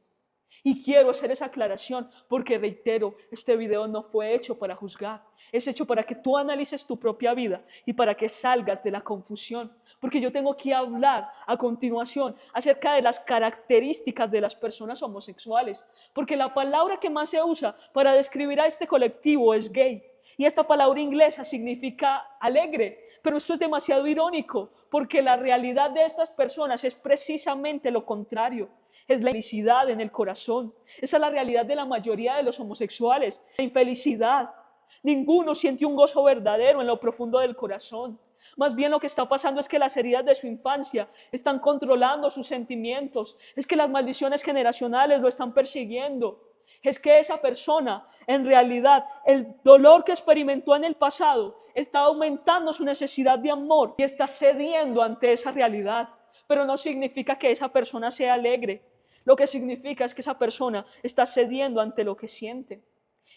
Y quiero hacer esa aclaración porque, reitero, este video no fue hecho para juzgar, es hecho para que tú analices tu propia vida y para que salgas de la confusión, porque yo tengo que hablar a continuación acerca de las características de las personas homosexuales, porque la palabra que más se usa para describir a este colectivo es gay. Y esta palabra inglesa significa alegre, pero esto es demasiado irónico, porque la realidad de estas personas es precisamente lo contrario. Es la infelicidad en el corazón. Esa es la realidad de la mayoría de los homosexuales, la infelicidad. Ninguno siente un gozo verdadero en lo profundo del corazón. Más bien lo que está pasando es que las heridas de su infancia están controlando sus sentimientos. Es que las maldiciones generacionales lo están persiguiendo. Es que esa persona, en realidad, el dolor que experimentó en el pasado está aumentando su necesidad de amor y está cediendo ante esa realidad. Pero no significa que esa persona sea alegre. Lo que significa es que esa persona está cediendo ante lo que siente.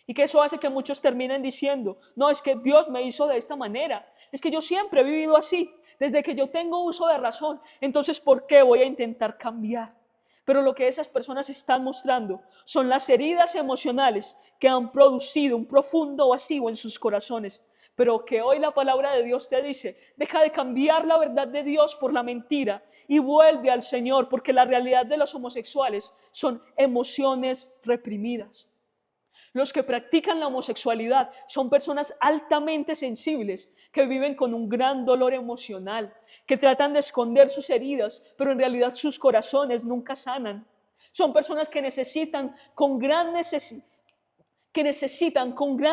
Y que eso hace que muchos terminen diciendo, no, es que Dios me hizo de esta manera. Es que yo siempre he vivido así, desde que yo tengo uso de razón. Entonces, ¿por qué voy a intentar cambiar? Pero lo que esas personas están mostrando son las heridas emocionales que han producido un profundo vacío en sus corazones. Pero que hoy la palabra de Dios te dice, deja de cambiar la verdad de Dios por la mentira y vuelve al Señor, porque la realidad de los homosexuales son emociones reprimidas. Los que practican la homosexualidad son personas altamente sensibles que viven con un gran dolor emocional, que tratan de esconder sus heridas, pero en realidad sus corazones nunca sanan. Son personas que necesitan con gran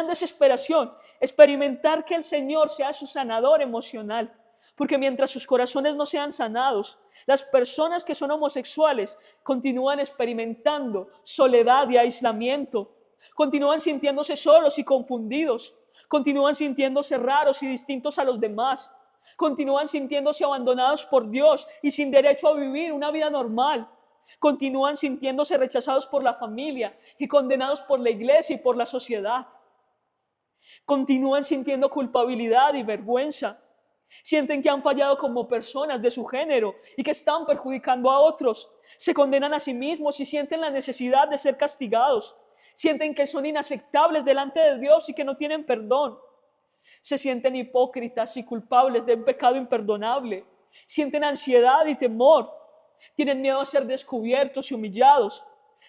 desesperación experimentar que el Señor sea su sanador emocional. Porque mientras sus corazones no sean sanados, las personas que son homosexuales continúan experimentando soledad y aislamiento. Continúan sintiéndose solos y confundidos, continúan sintiéndose raros y distintos a los demás, continúan sintiéndose abandonados por Dios y sin derecho a vivir una vida normal, continúan sintiéndose rechazados por la familia y condenados por la iglesia y por la sociedad, continúan sintiendo culpabilidad y vergüenza, sienten que han fallado como personas de su género y que están perjudicando a otros, se condenan a sí mismos y sienten la necesidad de ser castigados. Sienten que son inaceptables delante de Dios y que no tienen perdón. Se sienten hipócritas y culpables de un pecado imperdonable. Sienten ansiedad y temor. Tienen miedo a ser descubiertos y humillados.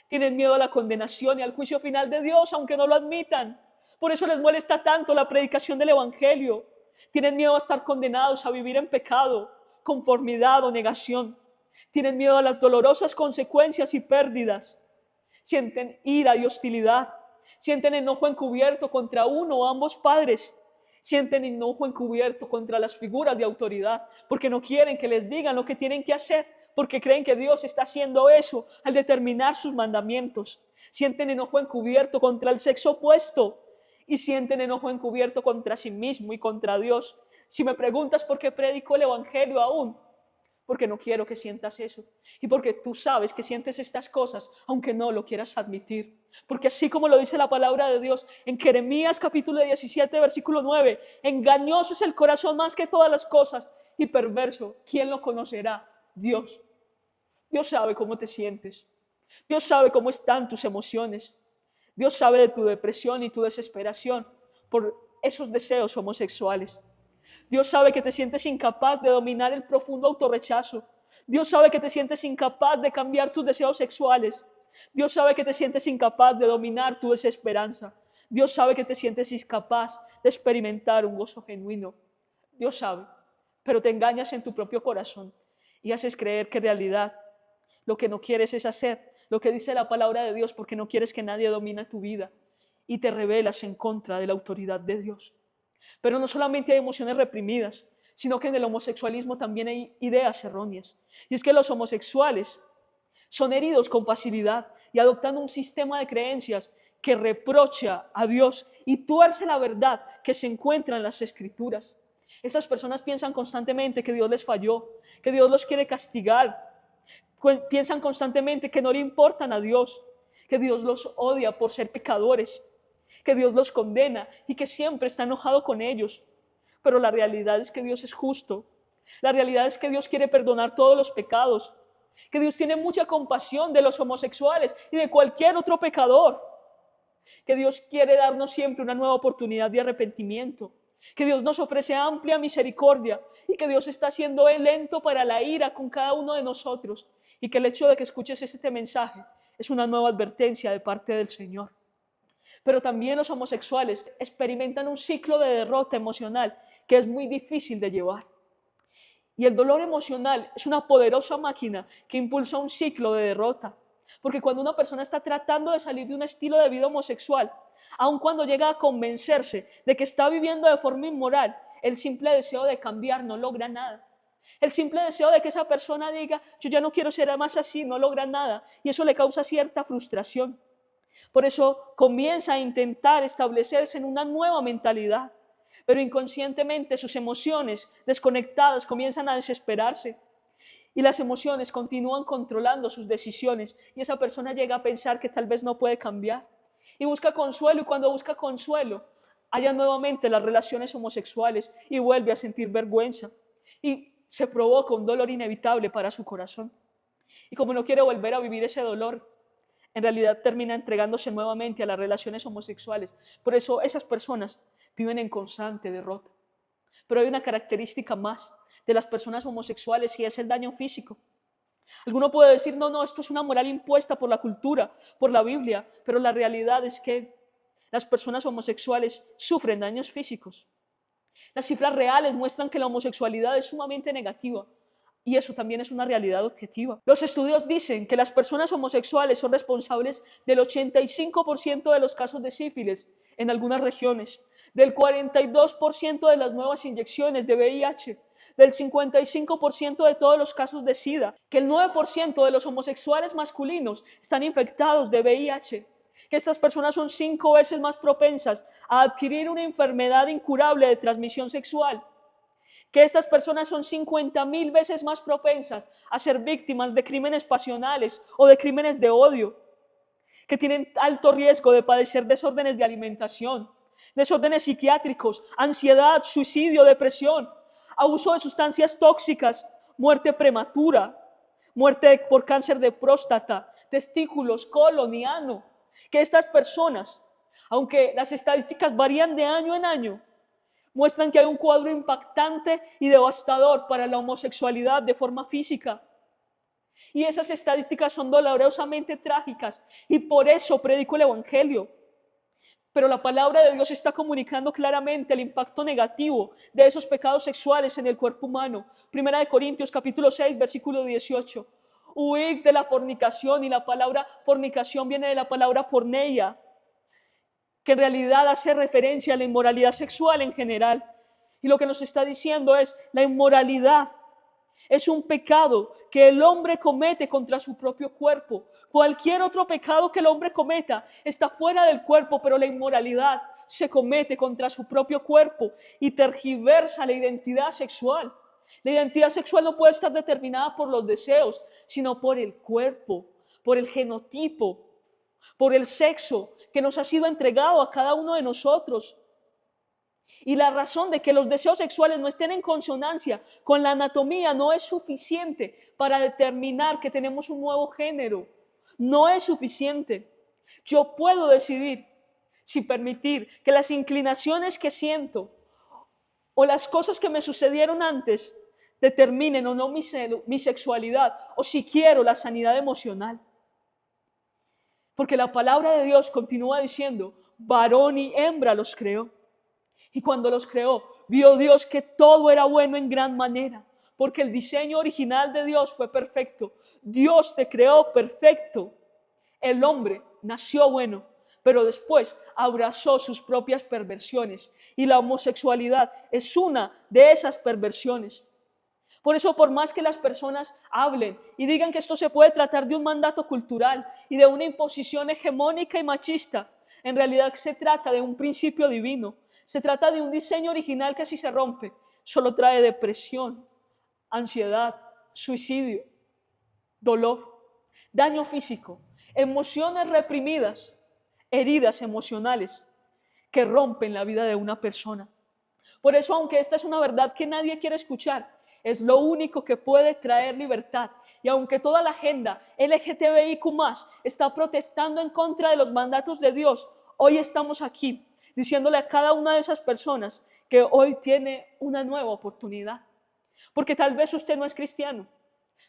Tienen miedo a la condenación y al juicio final de Dios, aunque no lo admitan. Por eso les molesta tanto la predicación del evangelio. Tienen miedo a estar condenados a vivir en pecado, conformidad o negación. Tienen miedo a las dolorosas consecuencias y pérdidas. Sienten ira y hostilidad, sienten enojo encubierto contra uno o ambos padres, sienten enojo encubierto contra las figuras de autoridad, porque no quieren que les digan lo que tienen que hacer, porque creen que Dios está haciendo eso al determinar sus mandamientos. Sienten enojo encubierto contra el sexo opuesto y sienten enojo encubierto contra sí mismo y contra Dios. Si me preguntas por qué predico el evangelio aún, porque no quiero que sientas eso y porque tú sabes que sientes estas cosas aunque no lo quieras admitir, porque así como lo dice la palabra de Dios en Jeremías capítulo 17 versículo 9, engañoso es el corazón más que todas las cosas y perverso, ¿quién lo conocerá? Dios. Dios sabe cómo te sientes, Dios sabe cómo están tus emociones, Dios sabe de tu depresión y tu desesperación por esos deseos homosexuales. Dios sabe que te sientes incapaz de dominar el profundo autorrechazo. Dios sabe que te sientes incapaz de cambiar tus deseos sexuales. Dios sabe que te sientes incapaz de dominar tu desesperanza. Dios sabe que te sientes incapaz de experimentar un gozo genuino. Dios sabe, pero te engañas en tu propio corazón y haces creer que en realidad lo que no quieres es hacer lo que dice la palabra de Dios porque no quieres que nadie domine tu vida y te rebelas en contra de la autoridad de Dios. Pero no solamente hay emociones reprimidas, sino que en el homosexualismo también hay ideas erróneas. Y es que los homosexuales son heridos con facilidad y adoptan un sistema de creencias que reprocha a Dios y tuerce la verdad que se encuentra en las Escrituras. Estas personas piensan constantemente que Dios les falló, que Dios los quiere castigar. Piensan constantemente que no le importan a Dios, que Dios los odia por ser pecadores, que Dios los condena y que siempre está enojado con ellos. Pero la realidad es que Dios es justo. La realidad es que Dios quiere perdonar todos los pecados, que Dios tiene mucha compasión de los homosexuales y de cualquier otro pecador, que Dios quiere darnos siempre una nueva oportunidad de arrepentimiento, que Dios nos ofrece amplia misericordia y que Dios está siendo lento para la ira con cada uno de nosotros y que el hecho de que escuches este mensaje es una nueva advertencia de parte del Señor. Pero también los homosexuales experimentan un ciclo de derrota emocional que es muy difícil de llevar. Y el dolor emocional es una poderosa máquina que impulsa un ciclo de derrota. Porque cuando una persona está tratando de salir de un estilo de vida homosexual, aun cuando llega a convencerse de que está viviendo de forma inmoral, el simple deseo de cambiar no logra nada. El simple deseo de que esa persona diga, yo ya no quiero ser más así, no logra nada. Y eso le causa cierta frustración. Por eso comienza a intentar establecerse en una nueva mentalidad, pero inconscientemente sus emociones desconectadas comienzan a desesperarse y las emociones continúan controlando sus decisiones y esa persona llega a pensar que tal vez no puede cambiar y busca consuelo y cuando busca consuelo halla nuevamente las relaciones homosexuales y vuelve a sentir vergüenza y se provoca un dolor inevitable para su corazón y como no quiere volver a vivir ese dolor, en realidad termina entregándose nuevamente a las relaciones homosexuales. Por eso esas personas viven en constante derrota. Pero hay una característica más de las personas homosexuales y es el daño físico. Alguno puede decir, no, esto es una moral impuesta por la cultura, por la Biblia, pero la realidad es que las personas homosexuales sufren daños físicos. Las cifras reales muestran que la homosexualidad es sumamente negativa. Y eso también es una realidad objetiva. Los estudios dicen que las personas homosexuales son responsables del 85% de los casos de sífilis en algunas regiones, del 42% de las nuevas inyecciones de VIH, del 55% de todos los casos de SIDA, que el 9% de los homosexuales masculinos están infectados de VIH, que estas personas son 5 veces más propensas a adquirir una enfermedad incurable de transmisión sexual, que estas personas son 50.000 veces más propensas a ser víctimas de crímenes pasionales o de crímenes de odio, que tienen alto riesgo de padecer desórdenes de alimentación, desórdenes psiquiátricos, ansiedad, suicidio, depresión, abuso de sustancias tóxicas, muerte prematura, muerte por cáncer de próstata, testículos, colon y ano, que estas personas, aunque las estadísticas varían de año en año, muestran que hay un cuadro impactante y devastador para la homosexualidad de forma física. Y esas estadísticas son dolorosamente trágicas y por eso predico el Evangelio. Pero la palabra de Dios está comunicando claramente el impacto negativo de esos pecados sexuales en el cuerpo humano. Primera de Corintios capítulo 6 versículo 18. Huid de la fornicación y la palabra fornicación viene de la palabra porneia, que en realidad hace referencia a la inmoralidad sexual en general. Y lo que nos está diciendo es la inmoralidad es un pecado que el hombre comete contra su propio cuerpo. Cualquier otro pecado que el hombre cometa está fuera del cuerpo, pero la inmoralidad se comete contra su propio cuerpo y tergiversa la identidad sexual. La identidad sexual no puede estar determinada por los deseos, sino por el cuerpo, por el genotipo, por el sexo que nos ha sido entregado a cada uno de nosotros. Y la razón de que los deseos sexuales no estén en consonancia con la anatomía no es suficiente para determinar que tenemos un nuevo género. No es suficiente. Yo puedo decidir si permitir que las inclinaciones que siento o las cosas que me sucedieron antes determinen o no mi sexualidad, o si quiero la sanidad emocional. Porque la palabra de Dios continúa diciendo, varón y hembra los creó. Y cuando los creó, vio Dios que todo era bueno en gran manera, porque el diseño original de Dios fue perfecto. Dios te creó perfecto. El hombre nació bueno, pero después abrazó sus propias perversiones, y la homosexualidad es una de esas perversiones. Por eso, por más que las personas hablen y digan que esto se puede tratar de un mandato cultural y de una imposición hegemónica y machista, en realidad se trata de un principio divino. Se trata de un diseño original que si se rompe, solo trae depresión, ansiedad, suicidio, dolor, daño físico, emociones reprimidas, heridas emocionales que rompen la vida de una persona. Por eso, aunque esta es una verdad que nadie quiere escuchar, es lo único que puede traer libertad. Y aunque toda la agenda LGTBIQ+ está protestando en contra de los mandatos de Dios, hoy estamos aquí diciéndole a cada una de esas personas que hoy tiene una nueva oportunidad. Porque tal vez usted no es cristiano,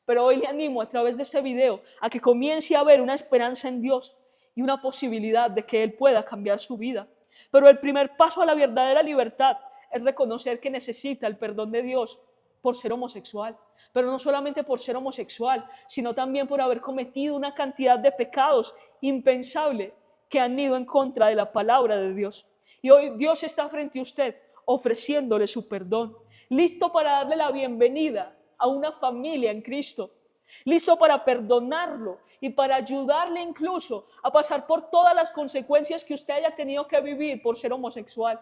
pero hoy le animo a través de este video a que comience a ver una esperanza en Dios y una posibilidad de que Él pueda cambiar su vida. Pero el primer paso a la verdadera libertad es reconocer que necesita el perdón de Dios por ser homosexual, pero no solamente por ser homosexual, sino también por haber cometido una cantidad de pecados impensable que han ido en contra de la palabra de Dios. Y hoy Dios está frente a usted ofreciéndole su perdón, listo para darle la bienvenida a una familia en Cristo, listo para perdonarlo y para ayudarle incluso a pasar por todas las consecuencias que usted haya tenido que vivir por ser homosexual,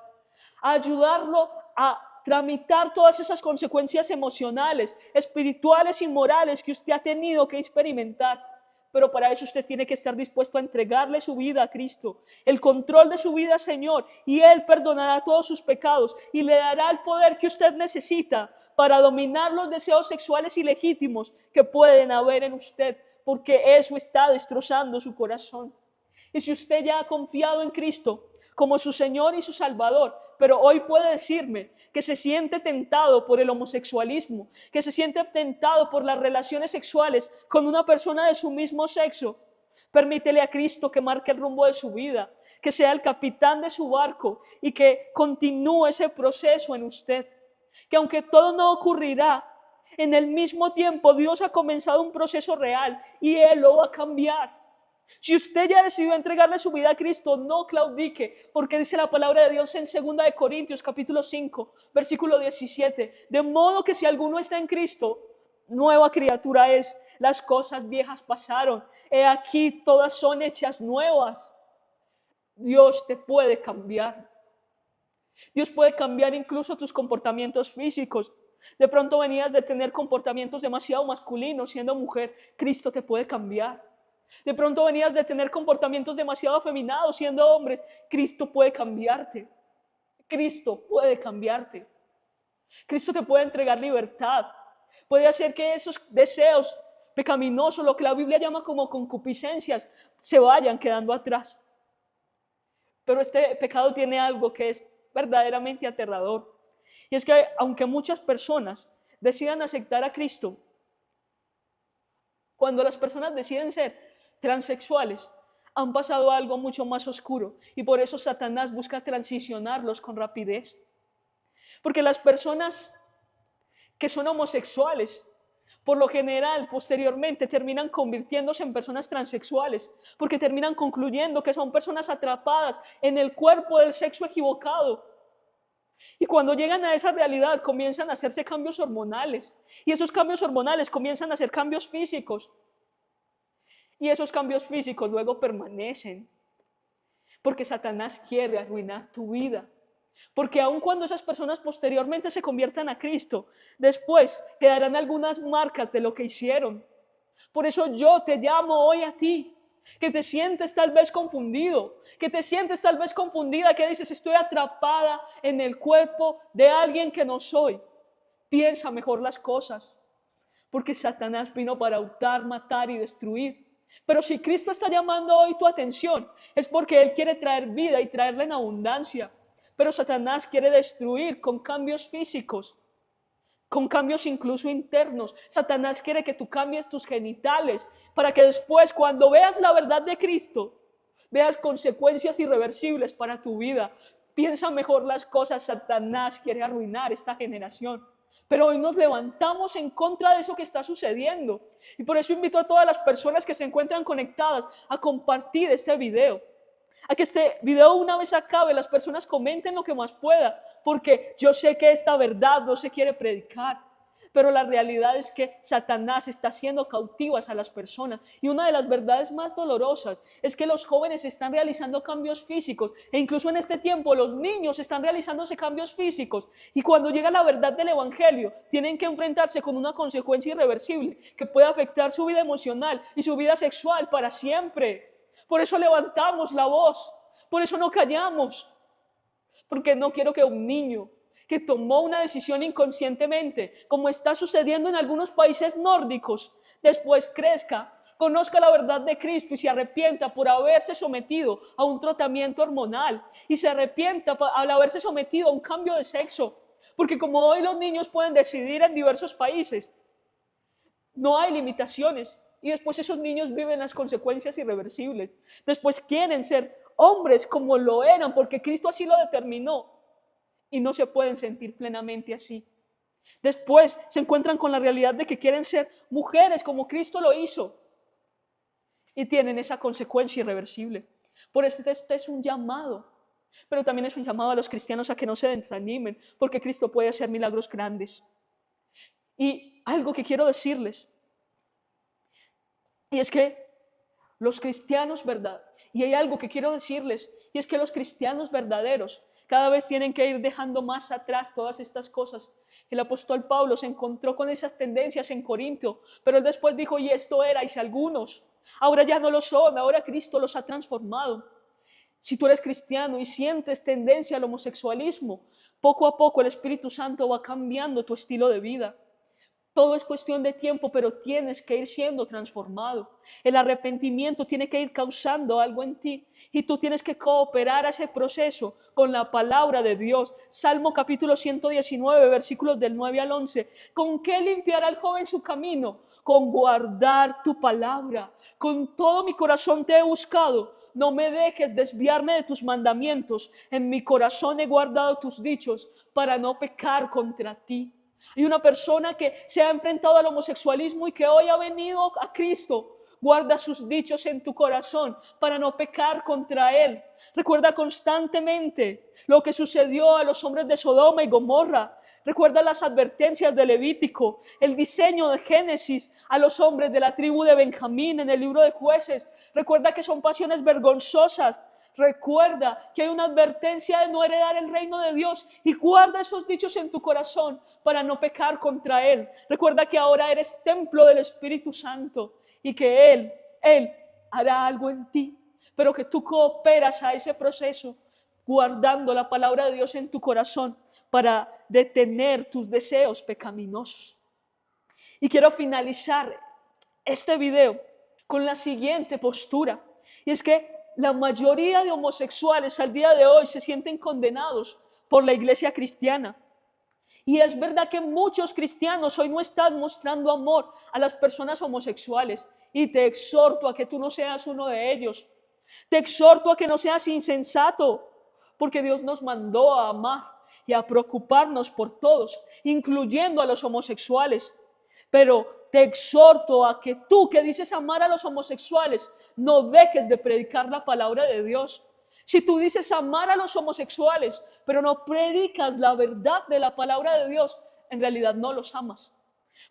a ayudarlo a tramitar todas esas consecuencias emocionales, espirituales y morales que usted ha tenido que experimentar. Pero para eso usted tiene que estar dispuesto a entregarle su vida a Cristo, el control de su vida, Señor, y Él perdonará todos sus pecados y le dará el poder que usted necesita para dominar los deseos sexuales ilegítimos que pueden haber en usted, porque eso está destrozando su corazón. Y si usted ya ha confiado en Cristo como su Señor y su Salvador, pero hoy puede decirme que se siente tentado por el homosexualismo, que se siente tentado por las relaciones sexuales con una persona de su mismo sexo, permítele a Cristo que marque el rumbo de su vida, que sea el capitán de su barco y que continúe ese proceso en usted. Que aunque todo no ocurrirá, en el mismo tiempo Dios ha comenzado un proceso real y Él lo va a cambiar. Si usted ya decidió entregarle su vida a Cristo, no claudique, porque dice la palabra de Dios en 2 de Corintios capítulo 5, versículo 17, de modo que si alguno está en Cristo, nueva criatura es, las cosas viejas pasaron, he aquí todas son hechas nuevas. Dios te puede cambiar. Dios puede cambiar incluso tus comportamientos físicos. De pronto venías de tener comportamientos demasiado masculinos siendo mujer, Cristo te puede cambiar. De pronto venías de tener comportamientos demasiado afeminados siendo hombres, Cristo puede cambiarte. Cristo puede cambiarte. Cristo te puede entregar libertad. Puede hacer que esos deseos pecaminosos, lo que la Biblia llama como concupiscencias, se vayan quedando atrás. Pero este pecado tiene algo que es verdaderamente aterrador. Y es que aunque muchas personas decidan aceptar a Cristo, cuando las personas deciden ser transexuales, han pasado algo mucho más oscuro y por eso Satanás busca transicionarlos con rapidez. Porque las personas que son homosexuales, por lo general, posteriormente terminan convirtiéndose en personas transexuales, porque terminan concluyendo que son personas atrapadas en el cuerpo del sexo equivocado. Y cuando llegan a esa realidad comienzan a hacerse cambios hormonales. Y esos cambios hormonales comienzan a hacer cambios físicos. Y esos cambios físicos luego permanecen. Porque Satanás quiere arruinar tu vida. Porque aun cuando esas personas posteriormente se conviertan a Cristo, después quedarán algunas marcas de lo que hicieron. Por eso yo te llamo hoy a ti, que te sientes tal vez confundido, que te sientes tal vez confundida, que dices estoy atrapada en el cuerpo de alguien que no soy. Piensa mejor las cosas, porque Satanás vino para hurtar, matar y destruir. Pero si Cristo está llamando hoy tu atención, es porque Él quiere traer vida y traerla en abundancia. Pero Satanás quiere destruir con cambios físicos, con cambios incluso internos. Satanás quiere que tú cambies tus genitales para que después, cuando veas la verdad de Cristo, veas consecuencias irreversibles para tu vida. Piensa mejor las cosas. Satanás quiere arruinar esta generación. Pero hoy nos levantamos en contra de eso que está sucediendo. Y por eso invito a todas las personas que se encuentran conectadas a compartir este video. A que este video, una vez acabe, las personas comenten lo que más pueda, porque yo sé que esta verdad no se quiere predicar, pero la realidad es que Satanás está haciendo cautivas a las personas. Y una de las verdades más dolorosas es que los jóvenes están realizando cambios físicos, e incluso en este tiempo los niños están realizándose cambios físicos, y cuando llega la verdad del evangelio tienen que enfrentarse con una consecuencia irreversible que puede afectar su vida emocional y su vida sexual para siempre. Por eso levantamos la voz, por eso no callamos, porque no quiero que un niño que tomó una decisión inconscientemente, como está sucediendo en algunos países nórdicos, después crezca, conozca la verdad de Cristo y se arrepienta por haberse sometido a un tratamiento hormonal y se arrepienta al haberse sometido a un cambio de sexo, porque como hoy los niños pueden decidir en diversos países, no hay limitaciones. Y después esos niños viven las consecuencias irreversibles. Después quieren ser hombres como lo eran, porque Cristo así lo determinó. Y no se pueden sentir plenamente así. Después se encuentran con la realidad de que quieren ser mujeres como Cristo lo hizo. Y tienen esa consecuencia irreversible. Por eso este es un llamado. Pero también es un llamado a los cristianos a que no se desanimen, porque Cristo puede hacer milagros grandes. Y algo que quiero decirles. Y es que los cristianos, ¿verdad? Y hay algo que quiero decirles, y es que los cristianos verdaderos cada vez tienen que ir dejando más atrás todas estas cosas. El apóstol Pablo se encontró con esas tendencias en Corinto, pero él después dijo, y esto erais algunos, ahora ya no lo son, ahora Cristo los ha transformado. Si tú eres cristiano y sientes tendencia al homosexualismo, poco a poco el Espíritu Santo va cambiando tu estilo de vida. Todo es cuestión de tiempo, pero tienes que ir siendo transformado. El arrepentimiento tiene que ir causando algo en ti y tú tienes que cooperar a ese proceso con la palabra de Dios. Salmo capítulo 119, versículos del 9 al 11. ¿Con qué limpiará el joven su camino? Con guardar tu palabra. Con todo mi corazón te he buscado. No me dejes desviarme de tus mandamientos. En mi corazón he guardado tus dichos para no pecar contra ti. Hay una persona que se ha enfrentado al homosexualismo y que hoy ha venido a Cristo. Guarda sus dichos en tu corazón para no pecar contra Él. Recuerda constantemente lo que sucedió a los hombres de Sodoma y Gomorra. Recuerda las advertencias de Levítico, el diseño de Génesis a los hombres de la tribu de Benjamín en el libro de Jueces. Recuerda que son pasiones vergonzosas. Recuerda que hay una advertencia de no heredar el reino de Dios y guarda esos dichos en tu corazón para no pecar contra Él. Recuerda que ahora eres templo del Espíritu Santo y que Él hará algo en ti, pero que tú cooperas a ese proceso guardando la palabra de Dios en tu corazón para detener tus deseos pecaminosos. Y quiero finalizar este video con la siguiente postura, y es que la mayoría de homosexuales al día de hoy se sienten condenados por la iglesia cristiana. Y es verdad que muchos cristianos hoy no están mostrando amor a las personas homosexuales. Y te exhorto a que tú no seas uno de ellos. Te exhorto a que no seas insensato, porque Dios nos mandó a amar y a preocuparnos por todos, incluyendo a los homosexuales. Pero te exhorto a que tú que dices amar a los homosexuales, no dejes de predicar la palabra de Dios. Si tú dices amar a los homosexuales, pero no predicas la verdad de la palabra de Dios, en realidad no los amas.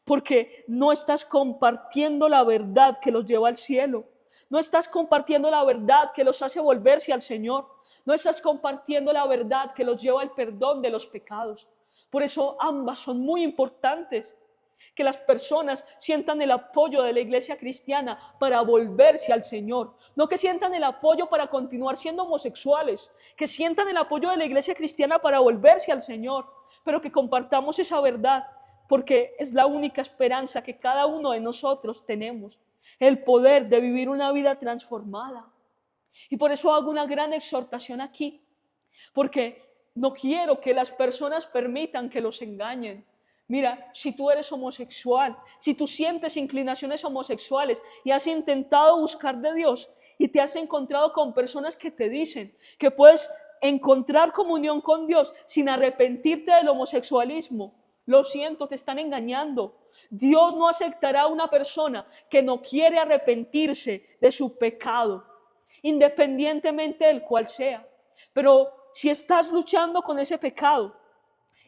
Porque no estás compartiendo la verdad que los lleva al cielo. No estás compartiendo la verdad que los hace volverse al Señor. No estás compartiendo la verdad que los lleva al perdón de los pecados. Por eso ambas son muy importantes. Que las personas sientan el apoyo de la iglesia cristiana para volverse al Señor. No que sientan el apoyo para continuar siendo homosexuales. Que sientan el apoyo de la iglesia cristiana para volverse al Señor. Pero que compartamos esa verdad, porque es la única esperanza que cada uno de nosotros tenemos. El poder de vivir una vida transformada. Y por eso hago una gran exhortación aquí. Porque no quiero que las personas permitan que los engañen. Mira, si tú eres homosexual, si tú sientes inclinaciones homosexuales y has intentado buscar de Dios y te has encontrado con personas que te dicen que puedes encontrar comunión con Dios sin arrepentirte del homosexualismo, lo siento, te están engañando. Dios no aceptará a una persona que no quiere arrepentirse de su pecado, independientemente del cual sea. Pero si estás luchando con ese pecado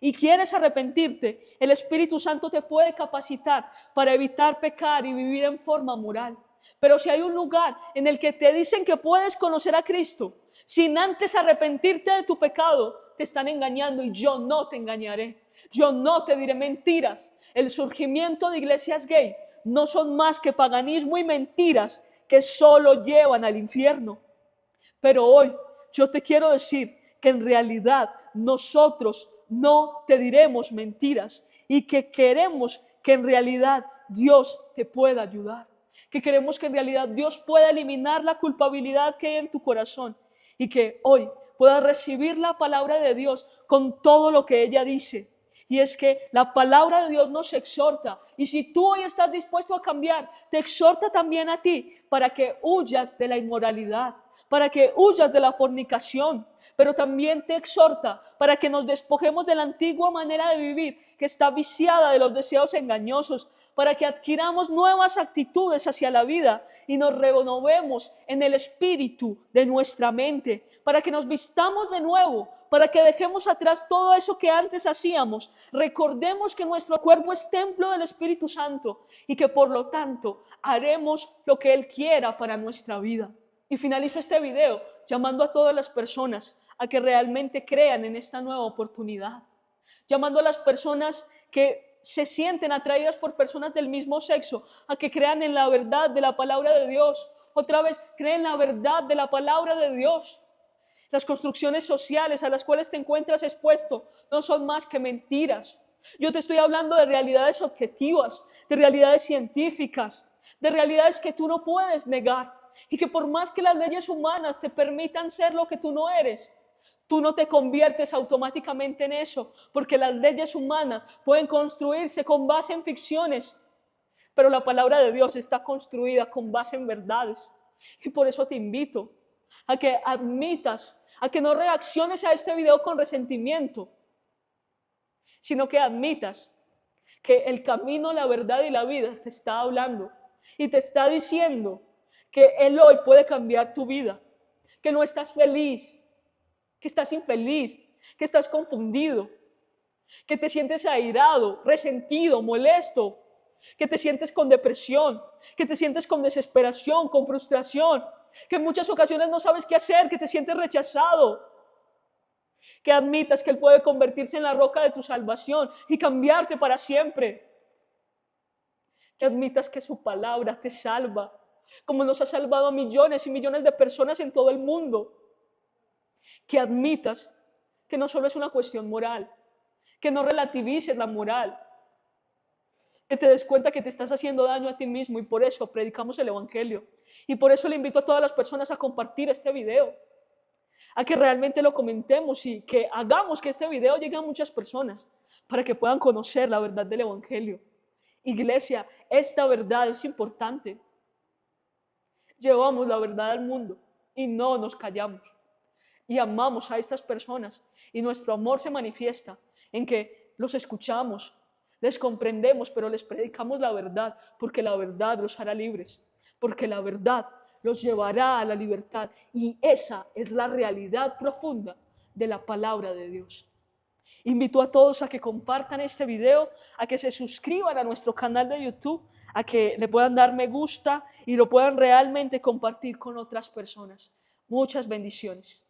y quieres arrepentirte, el Espíritu Santo te puede capacitar para evitar pecar y vivir en forma moral. Pero si hay un lugar en el que te dicen que puedes conocer a Cristo sin antes arrepentirte de tu pecado, te están engañando y yo no te engañaré. Yo no te diré mentiras. El surgimiento de iglesias gay no son más que paganismo y mentiras que solo llevan al infierno. Pero hoy yo te quiero decir que en realidad nosotros no te diremos mentiras y que queremos que en realidad Dios te pueda ayudar. Que queremos que en realidad Dios pueda eliminar la culpabilidad que hay en tu corazón y que hoy puedas recibir la palabra de Dios con todo lo que ella dice. Y es que la palabra de Dios nos exhorta. Y si tú hoy estás dispuesto a cambiar, te exhorta también a ti para que huyas de la inmoralidad, para que huyas de la fornicación. Pero también te exhorta para que nos despojemos de la antigua manera de vivir que está viciada de los deseos engañosos, para que adquiramos nuevas actitudes hacia la vida y nos renovemos en el espíritu de nuestra mente, para que nos vistamos de nuevo, para que dejemos atrás todo eso que antes hacíamos. Recordemos que nuestro cuerpo es templo del Espíritu Santo y que por lo tanto haremos lo que Él quiera para nuestra vida. Y finalizo este video llamando a todas las personas a que realmente crean en esta nueva oportunidad. Llamando a las personas que se sienten atraídas por personas del mismo sexo a que crean en la verdad de la palabra de Dios. Otra vez, creen la verdad de la palabra de Dios. Las construcciones sociales a las cuales te encuentras expuesto no son más que mentiras. Yo te estoy hablando de realidades objetivas, de realidades científicas, de realidades que tú no puedes negar y que por más que las leyes humanas te permitan ser lo que tú no eres, tú no te conviertes automáticamente en eso, porque las leyes humanas pueden construirse con base en ficciones, pero la palabra de Dios está construida con base en verdades. Y por eso te invito a que admitas, a que no reacciones a este video con resentimiento, sino que admitas que el camino, la verdad y la vida te está hablando y te está diciendo que Él hoy puede cambiar tu vida, que no estás feliz, que estás infeliz, que estás confundido, que te sientes airado, resentido, molesto, que te sientes con depresión, que te sientes con desesperación, con frustración, que en muchas ocasiones no sabes qué hacer, que te sientes rechazado. Que admitas que Él puede convertirse en la roca de tu salvación y cambiarte para siempre. Que admitas que su palabra te salva, como nos ha salvado a millones y millones de personas en todo el mundo. Que admitas que no solo es una cuestión moral, que no relativices la moral, que te des cuenta que te estás haciendo daño a ti mismo y por eso predicamos el Evangelio. Y por eso le invito a todas las personas a compartir este video, a que realmente lo comentemos y que hagamos que este video llegue a muchas personas para que puedan conocer la verdad del Evangelio. Iglesia, esta verdad es importante. Llevamos la verdad al mundo y no nos callamos. Y amamos a estas personas y nuestro amor se manifiesta en que los escuchamos, les comprendemos, pero les predicamos la verdad porque la verdad los hará libres, porque la verdad los llevará a la libertad. Y esa es la realidad profunda de la palabra de Dios. Invito a todos a que compartan este video, a que se suscriban a nuestro canal de YouTube, a que le puedan dar me gusta y lo puedan realmente compartir con otras personas. Muchas bendiciones.